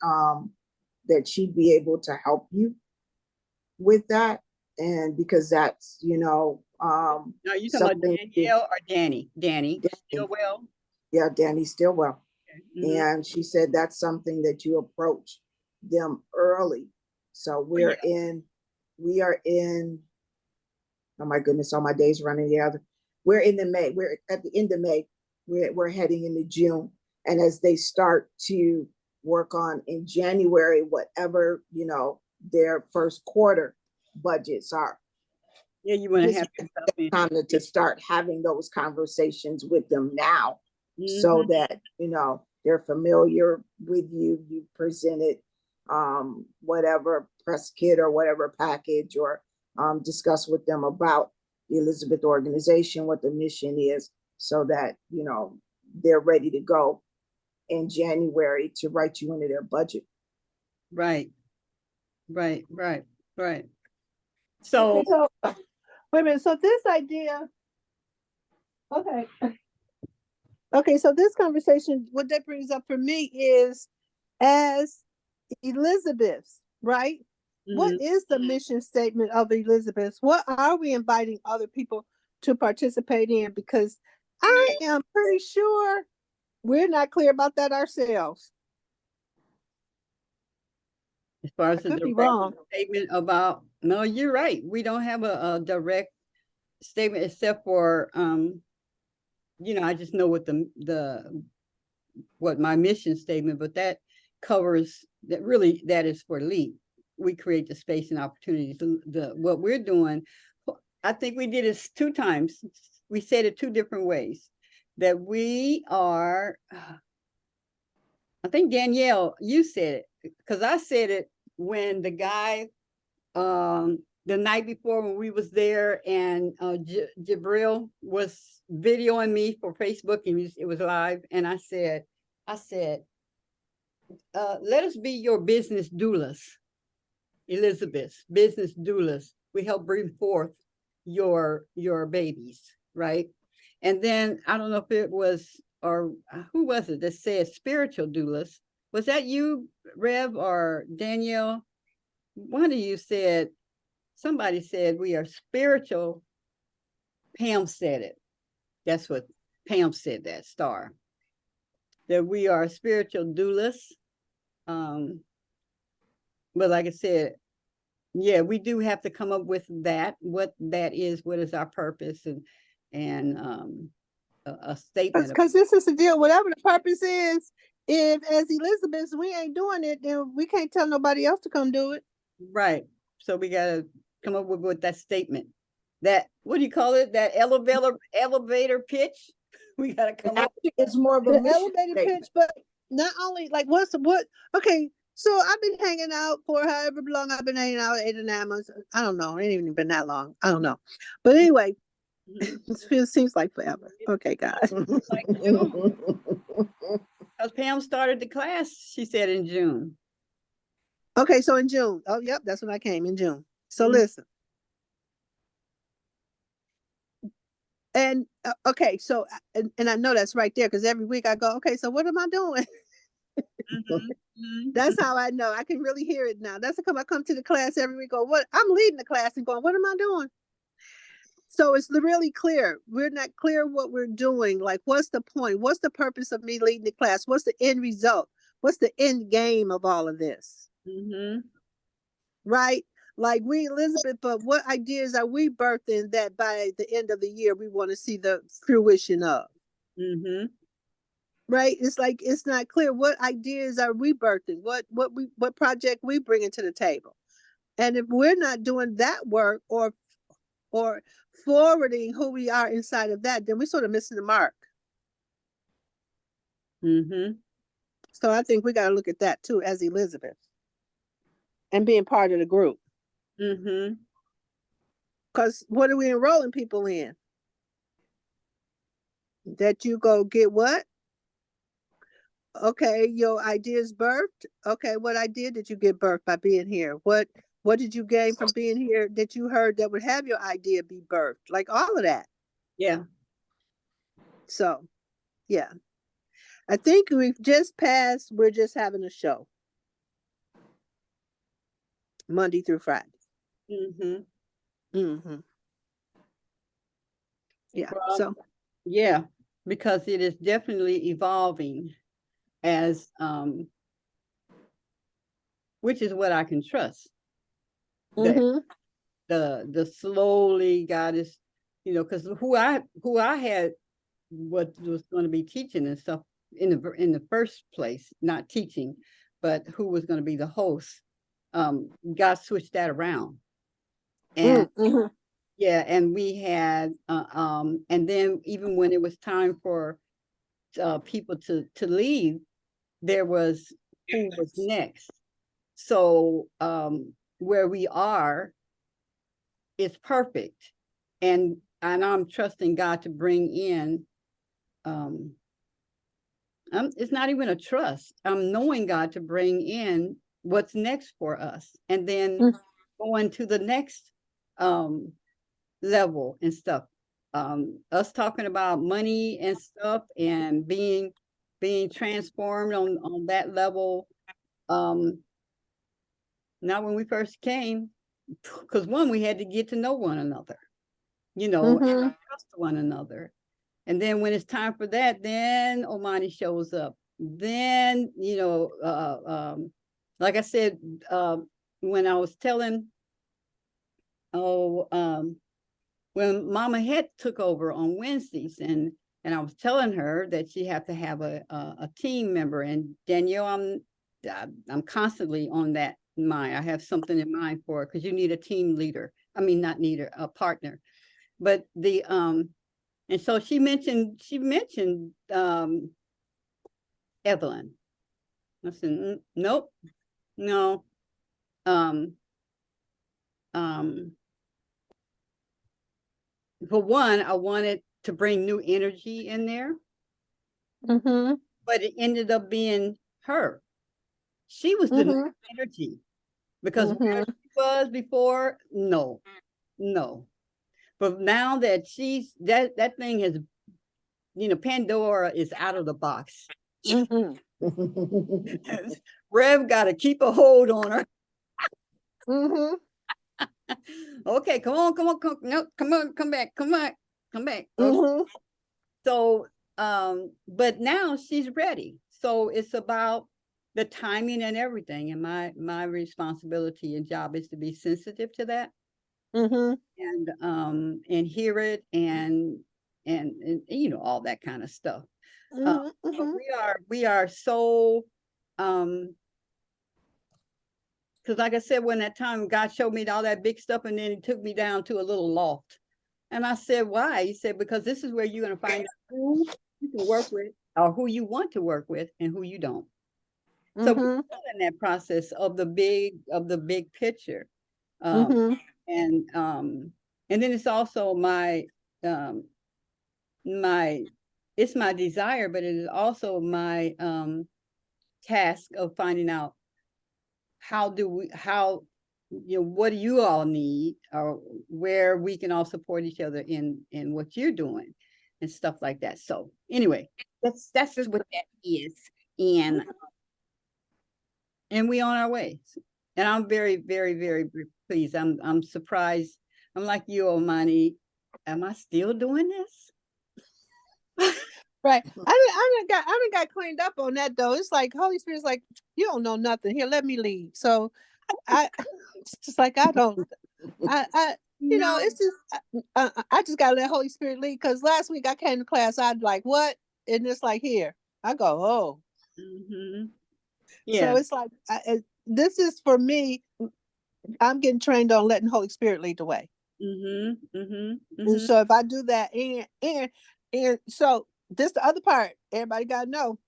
that she'd be able to help you with that, and because that's, you know, Now you talking about Danielle or Danny? Danny Stillwell? Yeah, Danny Stillwell. Okay. And she said that's something that you approach them early. So we are in, oh my goodness, all my days running together. We're at the end of May, we're heading into June. And as they start to work on in January, whatever, you know, their first quarter budgets are. Yeah, you want to have time to start having those conversations with them now, so that, you know, they're familiar with you. You presented whatever press kit or whatever package, or discuss with them about the Elizabeth organization, what the mission is, so that, you know, they're ready to go in January to write you into their budget. Right. So, okay, so wait a minute. So this idea, okay, so this conversation, what that brings up for me is, as Elizabeth, right? What is the mission statement of Elizabeth? What are we inviting other people to participate in? Because I am pretty sure we're not clear about that ourselves. as far as the could be direct wrong. statement about, no, you're right. We don't have a direct statement, except for, you know, I just know what what my mission statement, but that covers that. Really, that is for LEAP. We create the space and opportunities. What we're doing, I think we did it 2 times. We said it 2 different ways. That we are, I think Danielle, you said it, because I said it when the guy, the night before when we was there, and Jabril was videoing me for Facebook, and it was live, and I said, let us be your business doulas, Elizabeth, business doulas. We help bring forth your babies, right? And then I don't know if it was, or who was it that said spiritual doulas? Was that you, Rev, or Danielle? One of you said, somebody said we are spiritual. Pam said it. That's what Pam said, that Star. That we are spiritual doulas. But like I said, yeah, we do have to come up with that, what that is, what is our purpose, and a statement. Because this is the deal, whatever the purpose is, if as Elizabeth, we ain't doing it, then we can't tell nobody else to come do it. Right. So we gotta come up with that statement. That, what do you call it? That elevator pitch? We gotta come up. Actually, it's more of a The mission elevator statement. pitch, but not only like okay, so I've been hanging out for however long I've been hanging out, 8 or 9 months. I don't know, it ain't even been that long. I don't know. But anyway, it seems like forever. Okay, guys. Because Pam started the class, she said, in June. Okay, so in June. Oh, yep, that's when I came, in June. So Mhm. listen. And okay, so and I know that's right there, because every week I go, okay, so what am I doing? That's how I know. I can really hear it now. That's how I come to the class every week. Go, what? I'm leading the class and going, what am I doing? So it's really clear. We're not clear what we're doing. Like, what's the point? What's the purpose of me leading the class? What's the end result? What's the end game of all of this? Right? Like we, Elizabeth, but what ideas are we birthing that by the end of the year we want to see the fruition of? Right? It's like it's not clear. What ideas are we birthing? What project we bringing to the table? And if we're not doing that work or forwarding who we are inside of that, then we're sort of missing the mark. So I think we got to look at that too, as Elizabeth, and being part of the group. Because what are we enrolling people in? That you go get what? Okay, your ideas birthed. Okay, what idea did you get birthed by being here? What did you gain from being here that you heard that would have your idea be birthed? Like all of that. Yeah. So, yeah. I think we've just passed, we're just having a show. Monday through Friday. Yeah, Well, so. Yeah, because it is definitely evolving as, which is what I can trust. That the slowly God is, because who I had what was going to be teaching and stuff in the first place, not teaching, but who was going to be the host. God switched that around. And yeah, and we had and then even when it was time for people to leave, there was who was next. So where we are is perfect. And I'm trusting God to bring in it's not even a trust. I'm knowing God to bring in what's next for us, and then going to the next level and stuff. Us talking about money and stuff and being transformed on that level. Not when we first came, because we had to get to know one another, and trust one another. And then when it's time for that, then Omani shows up. Then, like I said, when I was telling, when Mama Het took over on Wednesdays, and I was telling her that she had to have a team member. And Danielle, I'm constantly on that mind. I have something in mind for her, because you need a team leader. I mean, not need a partner, but the and so she mentioned Evelyn. I said, nope, no. For one, I wanted to bring new energy in there, but it ended up being her. She was the new energy, because where she was before, no. But now that that thing has Pandora is out of the box. Mhm. Rev got to keep a hold on her. Mhm. Okay, come on, no, come on, come back. Okay. Mhm. So, but now she's ready. So it's about the timing and everything. And my responsibility and job is to be sensitive to that Mhm. and hear it and all that kind of stuff. Mhm. So Mhm. we are so because like I said, when that time God showed me all that big stuff, and then he took me down to a little loft. And I said, why? He said, because this is where you're going to find out who you can work with or who you want to work with and who you don't. So we're Mhm. still in that process of the big picture. Mhm. And then it's also it's my desire, but it is also my task of finding out what do you all need, or where we can all support each other in what you're doing and stuff like that. So anyway, that's what that is. And we on our way. And I'm very, very, very pleased. I'm surprised. I'm like you, Omani. Am I still doing this? Right. I done got cleaned up on that though. It's like Holy Spirit's like, you don't know nothing. Here, let me lead. So it's just like I No. it's just I just gotta let Holy Spirit lead. Because last week I came to class, I'd like, what? And it's like, here. I go, oh. Mm-hmm. So Yeah. it's like this is for me. I'm getting trained on letting Holy Spirit lead the way. Mm-hmm. Mm-hmm. And Mm-hmm. so if I do that, and so this the other part, everybody gotta know.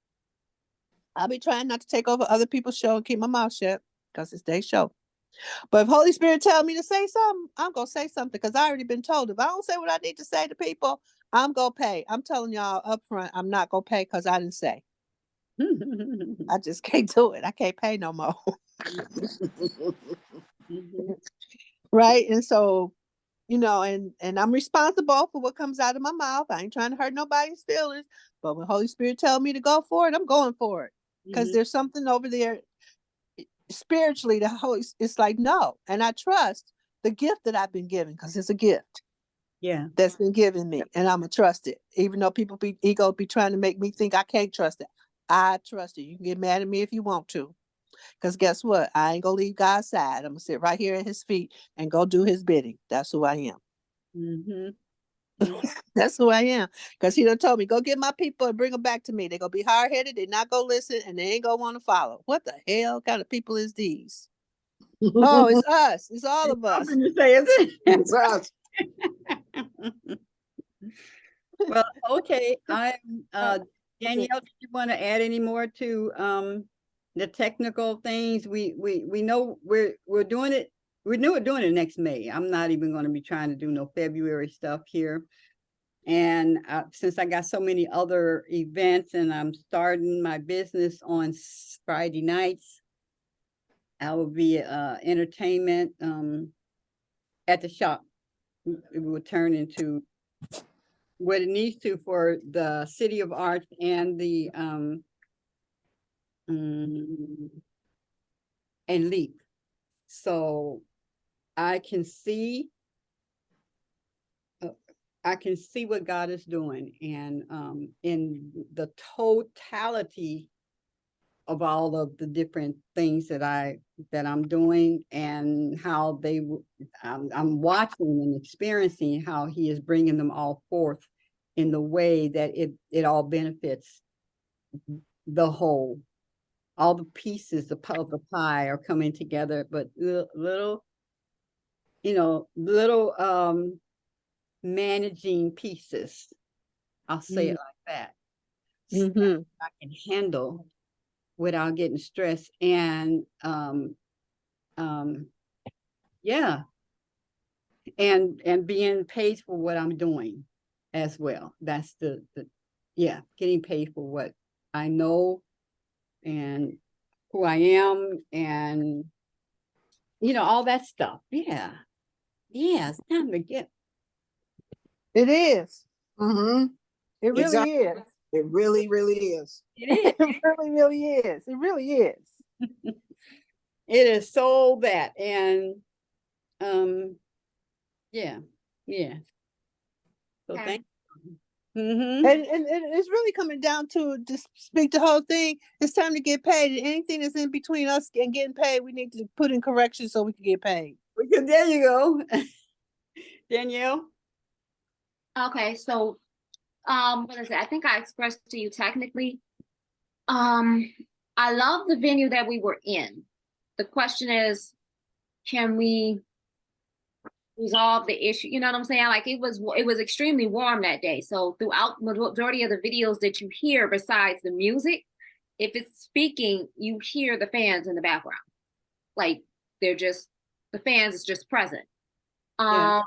I'll be trying not to take over other people's show and keep my mouth shut because it's their show. But if Holy Spirit tell me to say something, I'm gonna say something because I already been told if I don't say what I need to say to people, I'm gonna pay. I'm telling y'all up front, I'm not gonna pay because I didn't say. I just can't do it. I can't pay no more. Mm-hmm. Right. And so, and I'm responsible for what comes out of my mouth. I ain't trying to hurt nobody's feelings. But when Holy Spirit tell me to go for it, I'm going for it. Because Mm-hmm. there's something over there spiritually, it's like, no. And I trust the gift that I've been given because it's a gift. Yeah. That's been given me, and I'm gonna trust it. Even though people be trying to make me think I can't trust it. I trust it. You can get mad at me if you want to. Because guess what? I ain't gonna leave God's side. I'm gonna sit right here at his feet and go do his bidding. That's who I am. Mm-hmm. That's who I am. Because he done told me, go get my people and bring them back to me. They're gonna be hard-headed, they're not gonna listen, and they ain't gonna want to follow. What the hell kind of people is these? Oh, it's us. It's all of us. I'm gonna say it. It's us. Well, okay. Danielle, do you want to add any more to the technical things? We know we're doing it. We're doing it next May. I'm not even going to be trying to do no February stuff here. And since I got so many other events and I'm starting my business on Friday nights, I will be entertainment at the shop. It will turn into what it needs to for the City of Arts and the and LEAP. So I can see what God is doing, and in the totality of all of the different things that I'm doing, and how I'm watching and experiencing how he is bringing them all forth in the way that it all benefits the whole. All the pieces of the pie are coming together, but little managing pieces. I'll say it like that. Mm-hmm. I can handle without getting stressed, and yeah, and being paid for what I'm doing as well. That's the getting paid for what I know and who I am, and all that stuff. Yeah, it's time to get. It is. Mm-hmm. It really Exactly. is. It really, really is. It is. It really, really is. It really is. It is so bad. And yeah. So Okay. thank you. And it's really coming down to just speak the whole thing. It's time to get paid. And anything that's in between us and getting paid, we need to put in corrections so we can get paid. There you go. Danielle. Okay, so what is it? I think I expressed to you technically. I love the venue that we were in. The question is, can we resolve the issue? You know what I'm saying? Like it was extremely warm that day. So throughout majority of the videos that you hear, besides the music, if it's speaking, you hear the fans in the background. Like they're just, the fans is just present. Yeah.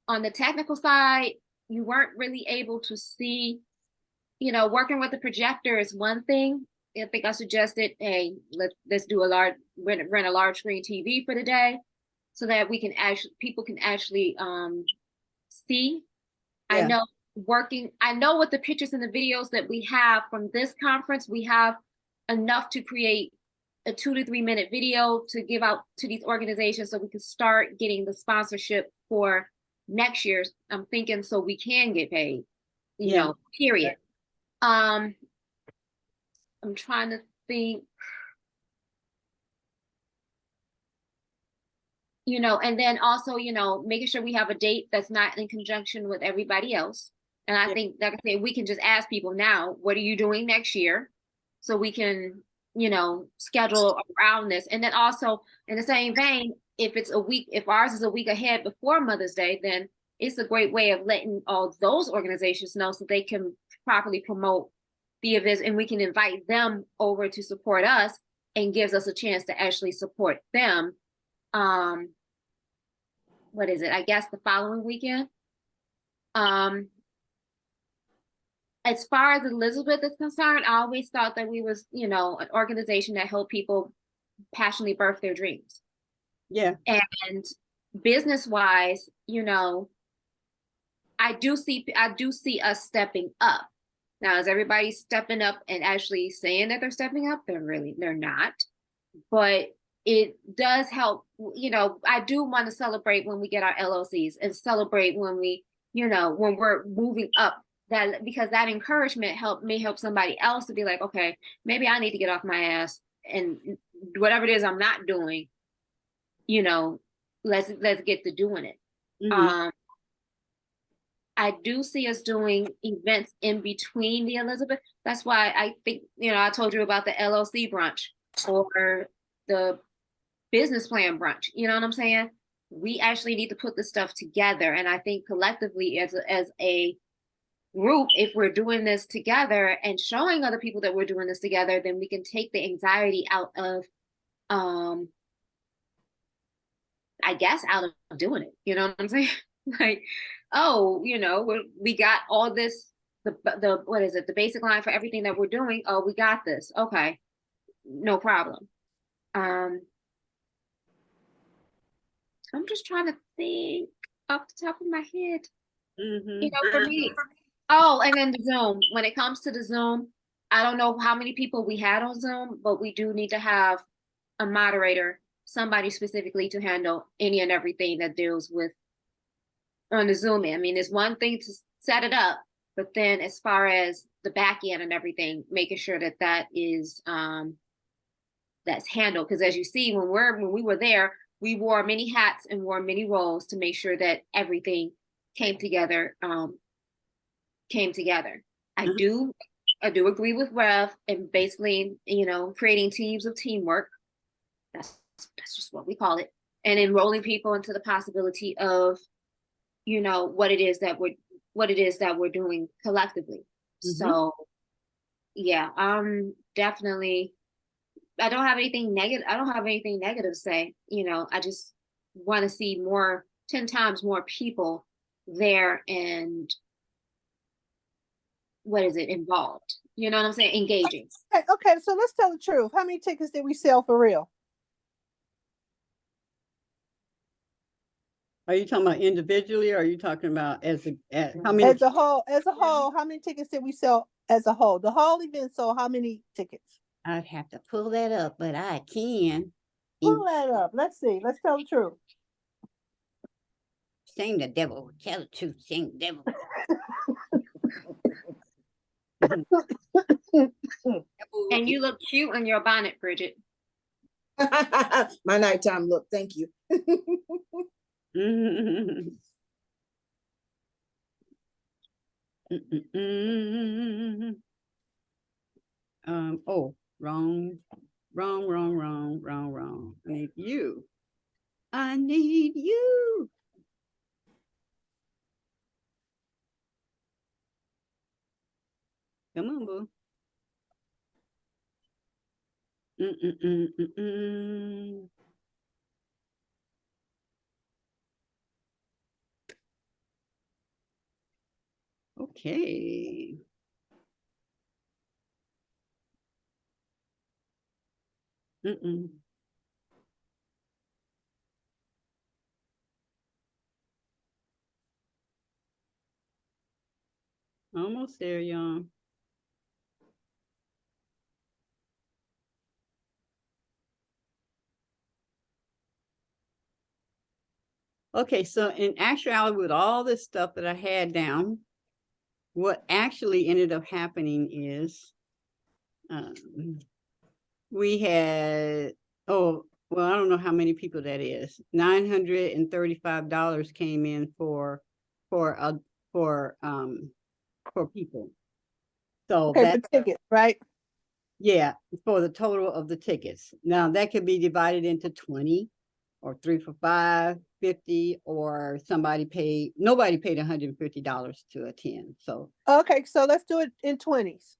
On the technical side, you weren't really able to see, you know, working with the projector is one thing. I think I suggested, hey, let's do rent a large screen TV for the day, so that we can people can actually see. Yeah. I know with the pictures and the videos that we have from this conference, we have enough to create a 2 to 3 minute video to give out to these organizations, so we can start getting the sponsorship for next year. I'm thinking so we can get paid, you know, period. I'm trying to think, you know, and then also, you know, making sure we have a date that's not in conjunction with everybody else. And I think, like I said, we can just ask people now, what are you doing next year? So we can, you know, schedule around this. And then also in the same vein, if ours is a week ahead before Mother's Day, then it's a great way of letting all those organizations know so they can properly promote the events, and we can invite them over to support us, and gives us a chance to actually support them. What is it? I guess the following weekend. As far as Elizabeth is concerned, I always thought that we was, you know, an organization that helped people passionately birth their dreams. Yeah. And business wise, you know, I do see us stepping up. Now, is everybody stepping up and actually saying that they're stepping up? They're not. But it does help, you know, I do want to celebrate when we get our LLCs, and celebrate when we, you know, when we're moving up, that because that encouragement may help somebody else to be like, okay, maybe I need to get off my ass and whatever it is I'm not doing, you know, let's get to doing it. I do see us doing events in between the Elizabeth. That's why I think, you know, I told you about the LLC brunch or the business plan brunch. You know what I'm saying? We actually need to put this stuff together. And I think collectively as a group, if we're doing this together and showing other people that we're doing this together, then we can take the anxiety out of, I guess, out of doing it. You know what I'm saying? Like, oh, you know, we got all this, the what is it, the basic line for everything that we're doing. Oh, we got this. Okay, no problem. I'm just trying to think off the top of my head. You know, for me. Oh, and then the Zoom. When it comes to the Zoom, I don't know how many people we had on Zoom, but we do need to have a moderator, somebody specifically to handle any and everything that deals with on the Zoom. I mean, it's one thing to set it up, but then as far as the back end and everything, making sure that that is that's handled. Because as you see, when we were there, we wore many hats and wore many roles to make sure that everything came together. I do agree with Rev, and basically, you know, creating teams of teamwork. That's just what we call it, and enrolling people into the possibility of, you know, what it is that we're doing collectively. So yeah, definitely, I don't have anything negative to say. You know, I just want to see 10 times more people there, and what is it, involved? You know what I'm saying? Engaging. Okay, so let's tell the truth. How many tickets did we sell for real? Are you talking about individually, or are you talking about how many? As a whole, how many tickets did we sell as a whole? The whole event sold how many tickets? I'd have to pull that up, but I can. Pull that up. Let's see. Let's tell the truth. Shame the devil. Tell the truth. Shame the devil. And you look cute in your bonnet, Bridget. My nighttime look, thank you. Oh, wrong. I need you. I need you. Come on, boo. Okay. Almost there, y'all. Okay, so in actuality, with all this stuff that I had down, what actually ended up happening is we had, oh, well, I don't know how many people that is. $935 came in for people. So Okay, that, for tickets, right? yeah, for the total of the tickets. Now that could be divided into 20 or 3 for $5, 50, or nobody paid $150 to attend. So Okay, so let's do it in 20s.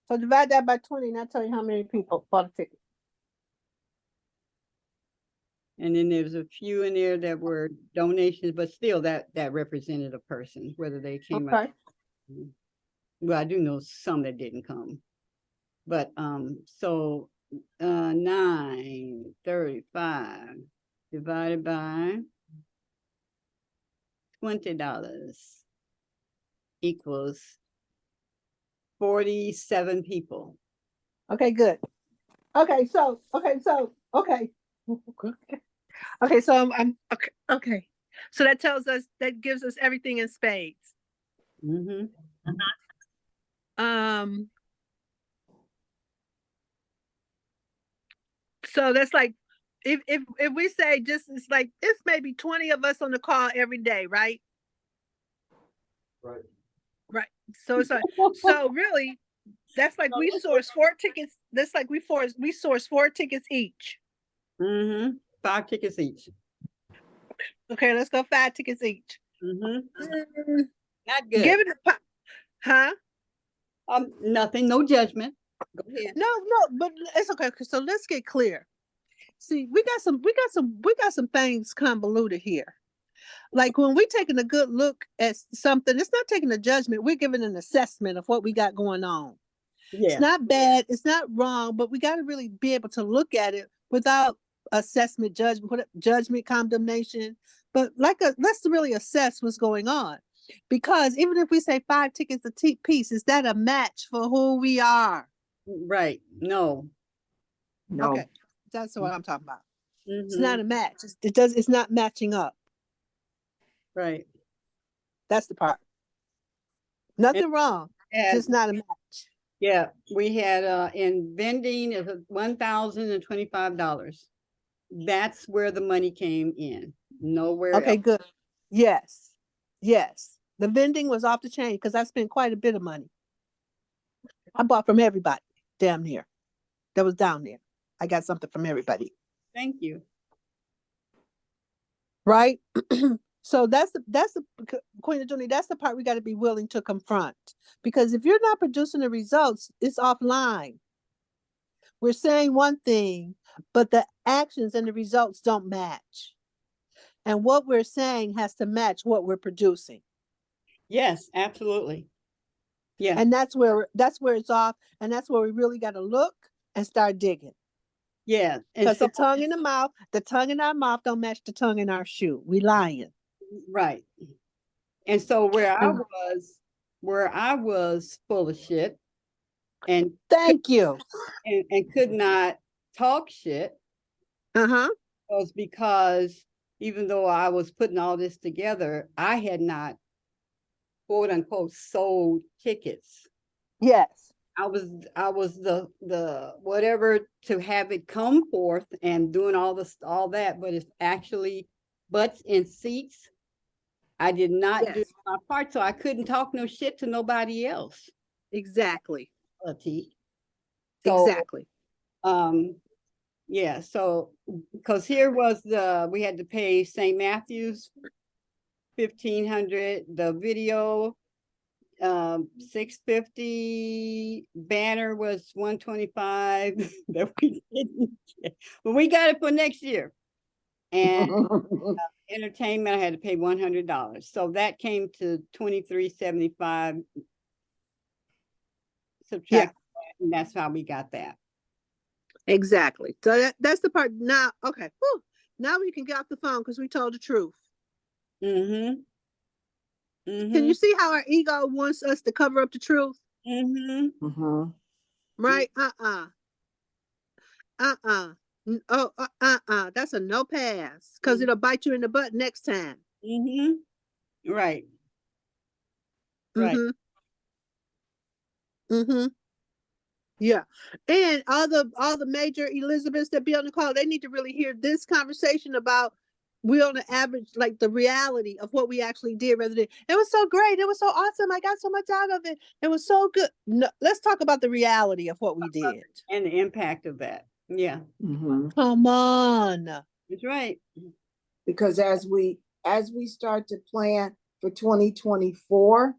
So divide that by 20 and I'll tell you how many people bought a ticket. and then there's a few in there that were donations, but still that represented a person, whether they came out. Okay. Well, I do know some that didn't come. But so 935 divided by $20 equals 47 people. Okay, good. Okay, so okay. Okay, so I'm okay. So that tells us, that gives us everything in spades. Mm-hmm. So that's like, if we say just, it's like, it's maybe 20 of us on the call every day, right? Right. Right. So it's like, so really, that's like we source 4 tickets. That's like we source 4 tickets each. Mm-hmm. 5 tickets each. Okay, let's go 5 tickets each. Mm-hmm. Not good. Give it a huh? Nothing, no judgment. Go ahead. No, but it's okay. So let's get clear. See, we got some things convoluted here. Like when we're taking a good look at something, it's not taking a judgment. We're giving an assessment of what we got going on. Yeah. It's not bad, it's not wrong, but we got to really be able to look at it without assessment, judgment, condemnation. But let's really assess what's going on. Because even if we say 5 tickets a piece, is that a match for who we are? Right. No. Okay, that's what I'm talking about. Mm-hmm. It's not a match. It's not matching up. Right. That's the part. Nothing wrong. Just not a match. Yeah, we had in vending is $1,025. That's where the money came in. Nowhere Okay, else. good. Yes. The vending was off the chain because I spent quite a bit of money. I bought from everybody, damn near. That was down there. I got something from everybody. Thank you. Right? So that's the Queen of Junie, that's the part we got to be willing to confront. Because if you're not producing the results, it's offline. We're saying one thing, but the actions and the results don't match. And what we're saying has to match what we're producing. Yes, absolutely. Yeah. And that's where it's off. And that's where we really got to look and start digging. Yeah, and Cause so, the tongue in our mouth don't match the tongue in our shoe. We lying. right. And so And where I was full of shit and thank you. and could not talk shit Uh-huh. was because even though I was putting all this together, I had not, quote unquote, sold tickets. Yes. I was the whatever to have it come forth and doing all that, but it's actually butts in seats. I did not do Yes. my part, so I couldn't talk no shit to nobody else. Exactly. So Exactly. yeah, so because here was we had to pay St. Matthew's $1,500, the video $650, banner was $125 that we didn't get, but we got it for next year. And entertainment, I had to pay $100, so that came to $23.75. Subtract that, and that's how we got that. Exactly. So that's the part now. Okay. Whew. Now we can get off the phone because we told the truth. Mm-hmm. Can you see how our ego wants us to cover up the truth? Mm-hmm. Mm-hmm. Right? That's a no pass because it'll bite you in the butt next time. Mm-hmm. Right. Right. Mm-hmm. Mm-hmm. Yeah. And all the major Elizabeths that be on the call, they need to really hear this conversation about we on the average, like the reality of what we actually did rather than it was so great, it was so awesome, I got so much out of it, it was so good. No, let's talk about the reality of what we did. And the impact of that. Yeah. Mm-hmm. Come on. That's right. Because as we start to plan for 2024,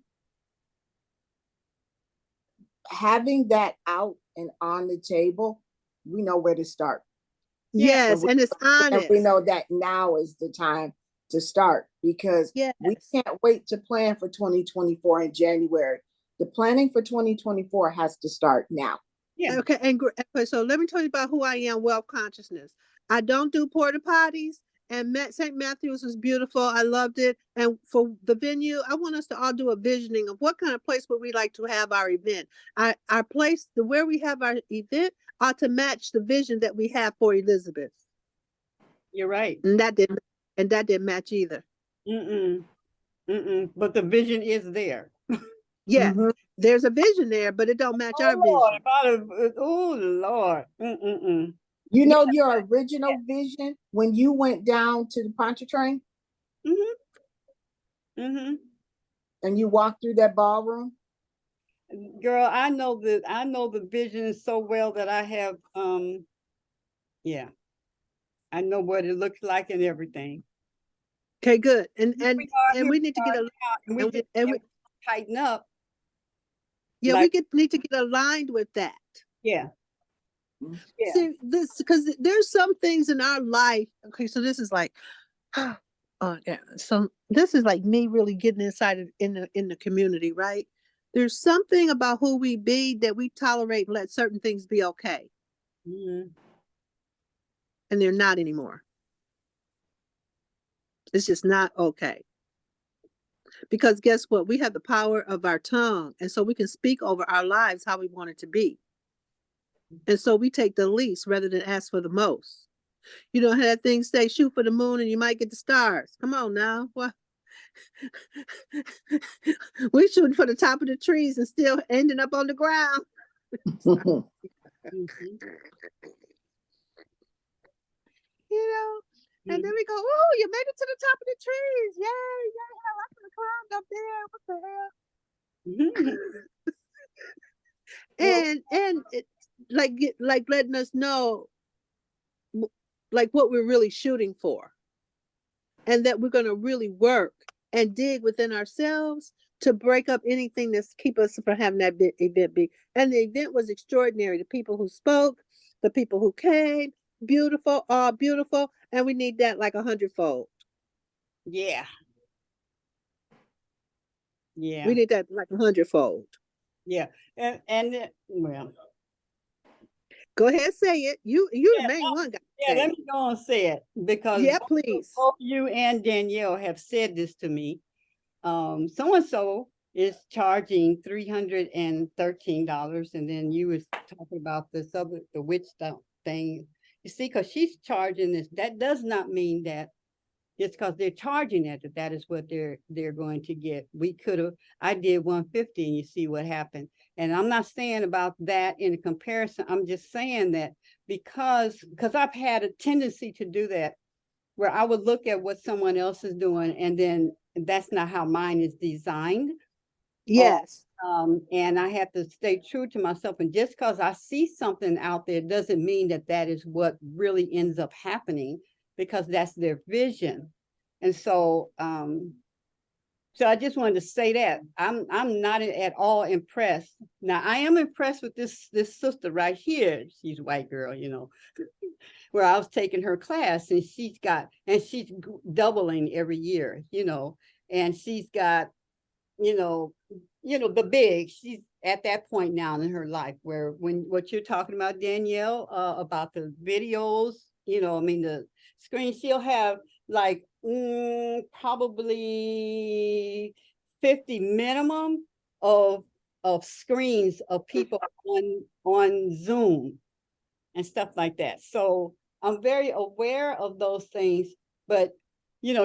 having that out and on the table, we know where to start. Yes, and it's honest. And we know that now is the time to start because we can't wait to plan for 2024 in January. The planning for 2024 has to start now. Yeah. Okay, okay, so let me tell you about who I am, wealth consciousness. I don't do porta potties, and St. Matthew's was beautiful. I loved it. And for the venue, I want us to all do a visioning of what kind of place would we like to have our event. Our place, where we have our event, ought to match the vision that we have for Elizabeth. You're right. And that didn't match either. But the vision is there. Yes, there's a vision there, but it don't match our vision. Oh Lord. You know your original vision when you went down to the Pontchartrain? And you walked through that ballroom? Girl, I know the vision so well that I have yeah. I know what it looks like and everything. Okay, good. And we need to get we tighten up. Yeah, like, need to get aligned with that. Yeah. Yeah. See, this because there's some things in our life. Okay, so this is like, yeah. So this is like me really getting inside in the community, right? There's something about who we be that we tolerate and let certain things be okay. And they're not anymore. It's just not okay. Because guess what? We have the power of our tongue. And so we can speak over our lives how we want it to be. And so we take the least rather than ask for the most. You know how that thing say, shoot for the moon and you might get the stars. Come on now. What? We're shooting for the top of the trees and still ending up on the ground. You know? And then we go, oh, you made it to the top of the trees. Yay, I could have climbed up there. What the hell? And it, like letting us know like what we're really shooting for. And that we're going to really work and dig within ourselves to break up anything that's keep us from having that event be. And the event was extraordinary. The people who spoke, the people who came, beautiful, all beautiful. And we need that like 100-fold. Yeah. Yeah. We need that like 100-fold. Yeah. And well. Go ahead, say it. You the main one. Yeah, let me go and say it because Yeah, please. both you and Danielle have said this to me. So-and-so is charging $313, and then you was talking about this other, the witch thing. You see, because she's charging this, that does not mean that just because they're charging that is what they're going to get. We could have, I did 150 and you see what happened. And I'm not saying about that in a comparison. I'm just saying that because I've had a tendency to do that, where I would look at what someone else is doing, and then that's not how mine is designed. Yes. And I have to stay true to myself. And just because I see something out there doesn't mean that that is what really ends up happening, because that's their vision. And so, so I just wanted to say that I'm not at all impressed. Now I am impressed with this sister right here. She's a white girl, you know, where I was taking her class, and she's doubling every year, you know, and she's got, the big, she's at that point now in her life where when what you're talking about, Danielle, about the videos, I mean, the screen, she'll have like probably 50 minimum of screens of people on Zoom and stuff like that. So I'm very aware of those things, but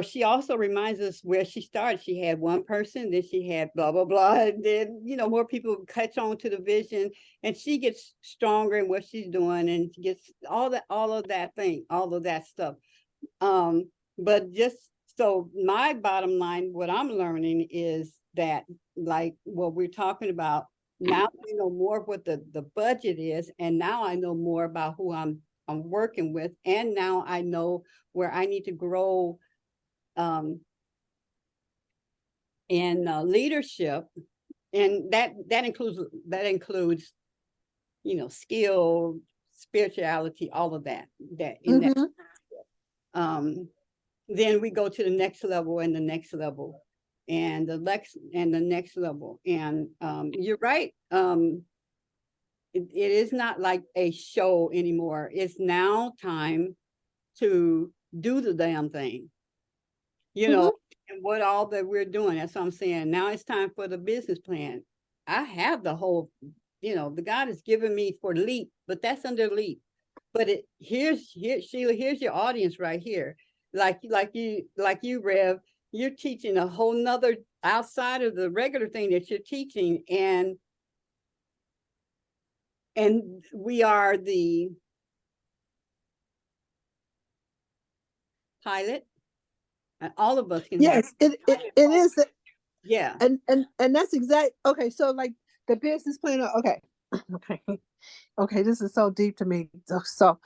she also reminds us where she started. She had one person, then she had blah, blah, blah. And then, more people catch on to the vision, and she gets stronger in what she's doing, and she gets all of that stuff. But just so my bottom line, what I'm learning is that, like what we're talking about, now I know more what the budget is, and now I know more about who I'm working with, and now I know where I need to grow in leadership, and that includes skill, spirituality, all of that in that. Then we go to the next level and the next level and the next level. And you're right. It is not like a show anymore. It's now time to do the damn thing, and what all that we're doing. That's what I'm saying. Now it's time for the business plan. I have the whole, the God has given me for LEAP, but that's under LEAP. But here, Sheila, here's your audience right here. Like you, Rev, you're teaching a whole nother outside of the regular thing that you're teaching. And we are the pilot, and all of us can. Yes, it is. Yeah. And that's exact. Okay. So like the business planner. Okay. Okay. This is so deep to me. So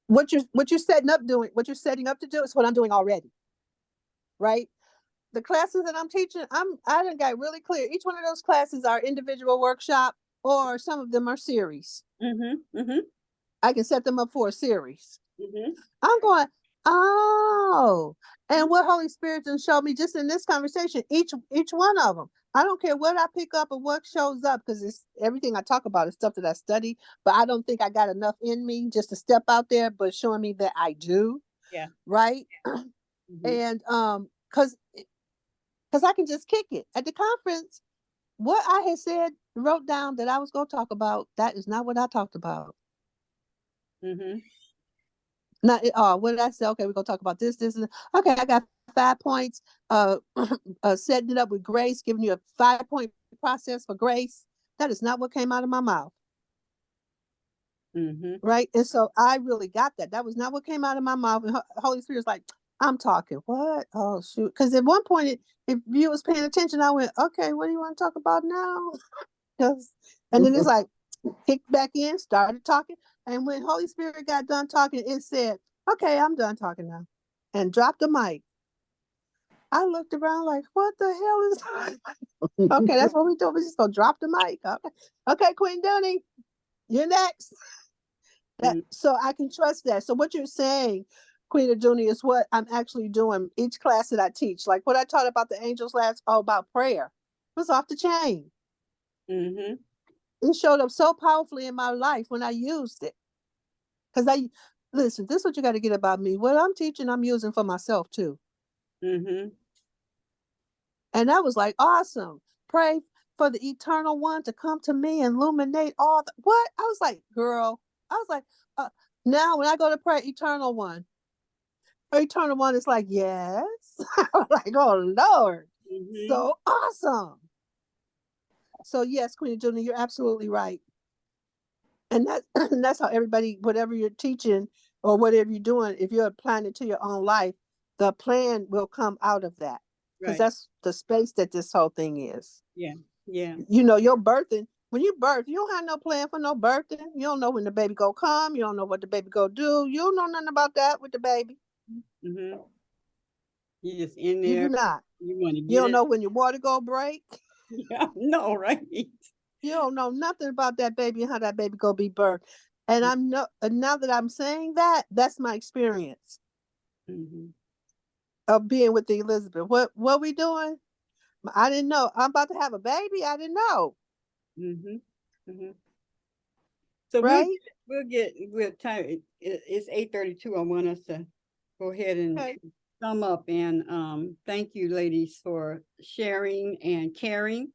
what you're setting up to do is what I'm doing already. Right. The classes that I'm teaching, I done got really clear. Each one of those classes are individual workshop, or some of them are series. I can set them up for a series. I'm going, oh, and what Holy Spirit done showed me just in this conversation, each one of them. I don't care what I pick up or what shows up, because it's everything I talk about is stuff that I study, but I don't think I got enough in me just to step out there, but showing me that I do. Yeah. Right. And because I can just kick it at the conference. What I had said, wrote down that I was going to talk about, that is not what I talked about. Not at all. What did I say? Okay, we're going to talk about this, and okay, I got 5 points. Setting it up with grace, giving you a 5-point process for grace. That is not what came out of my mouth. Right. And so I really got that. That was not what came out of my mouth. And Holy Spirit's like, I'm talking. What? Oh, shoot. Because at one point, if you was paying attention, I went, okay, what do you want to talk about now? And then it's like, kicked back in, started talking. And when Holy Spirit got done talking, it said, okay, I'm done talking now. And dropped the mic. I looked around like, what the hell is that? Okay, that's what we do. We're just going to drop the mic. Okay, Queen Dooney, you're next. So I can trust that. So what you're saying, Queen Dooney, is what I'm actually doing each class that I teach. Like what I taught about the angels last, about prayer. It was off the chain. it showed up so powerfully in my life when I used it. Cause listen, this is what you got to get about me. What I'm teaching, I'm using for myself too. Mm-hmm. And that was like awesome. Pray for the eternal one to come to me and illuminate all the, what? I was like, girl, I was like, now when I go to pray, eternal one is like, yes. I'm like, oh Lord, Mm-hmm. so awesome. So yes, Queen Julie, you're absolutely right. And that's how everybody, whatever you're teaching or whatever you're doing, if you're applying it to your own life, the plan will come out of that. Because Right. that's the space that this whole thing is. Yeah. Yeah. You know, your birthing, when you birth, you don't have no plan for no birthing. You don't know when the baby go come. You don't know what the baby go do. You don't know nothing about that with the baby. Mm-hmm. You just in You there. do not. You want to You get don't it. know when your water go break. Yeah. No, right. You don't know nothing about that baby and how that baby go be birthed. And now that I'm saying that, that's my experience Mm-hmm. of being with the Elizabeth. What we doing? I didn't know. I'm about to have a baby. I didn't know. Mm-hmm. Mm-hmm. So Right? we'll time it's 8:32. I want us to go ahead and Okay. sum up, and thank you ladies for sharing and caring.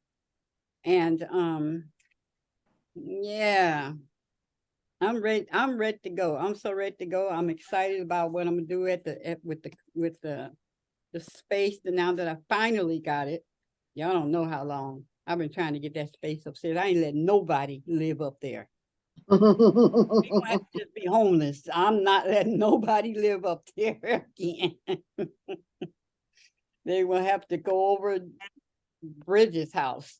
And yeah, I'm ready to go. I'm so ready to go. I'm excited about what I'm gonna do with the space now that I finally got it. Y'all don't know how long I've been trying to get that space upstairs. I ain't letting nobody live up there. People have to just be homeless. I'm not letting nobody live up there again. They will have to go over Bridget's house,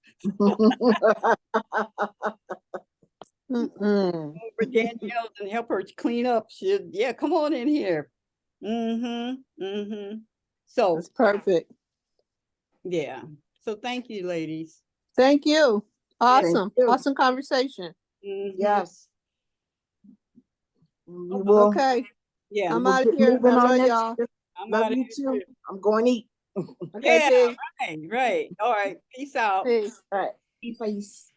Mm-mm. over Danielle's, and help her clean up. Yeah, come on in here. Mm-hmm. Mm-hmm. So That's perfect. yeah. So thank you, ladies. Thank you. Awesome. you. Awesome conversation. Mhm. Yes. We will, Okay. Yeah. I'm we'll out of get here. moving I on love this. y'all. I'm Love out of you here too. too. I'm going to eat. Okay, Yeah, peace. right. All right. Peace out. Peace. All right. Peace.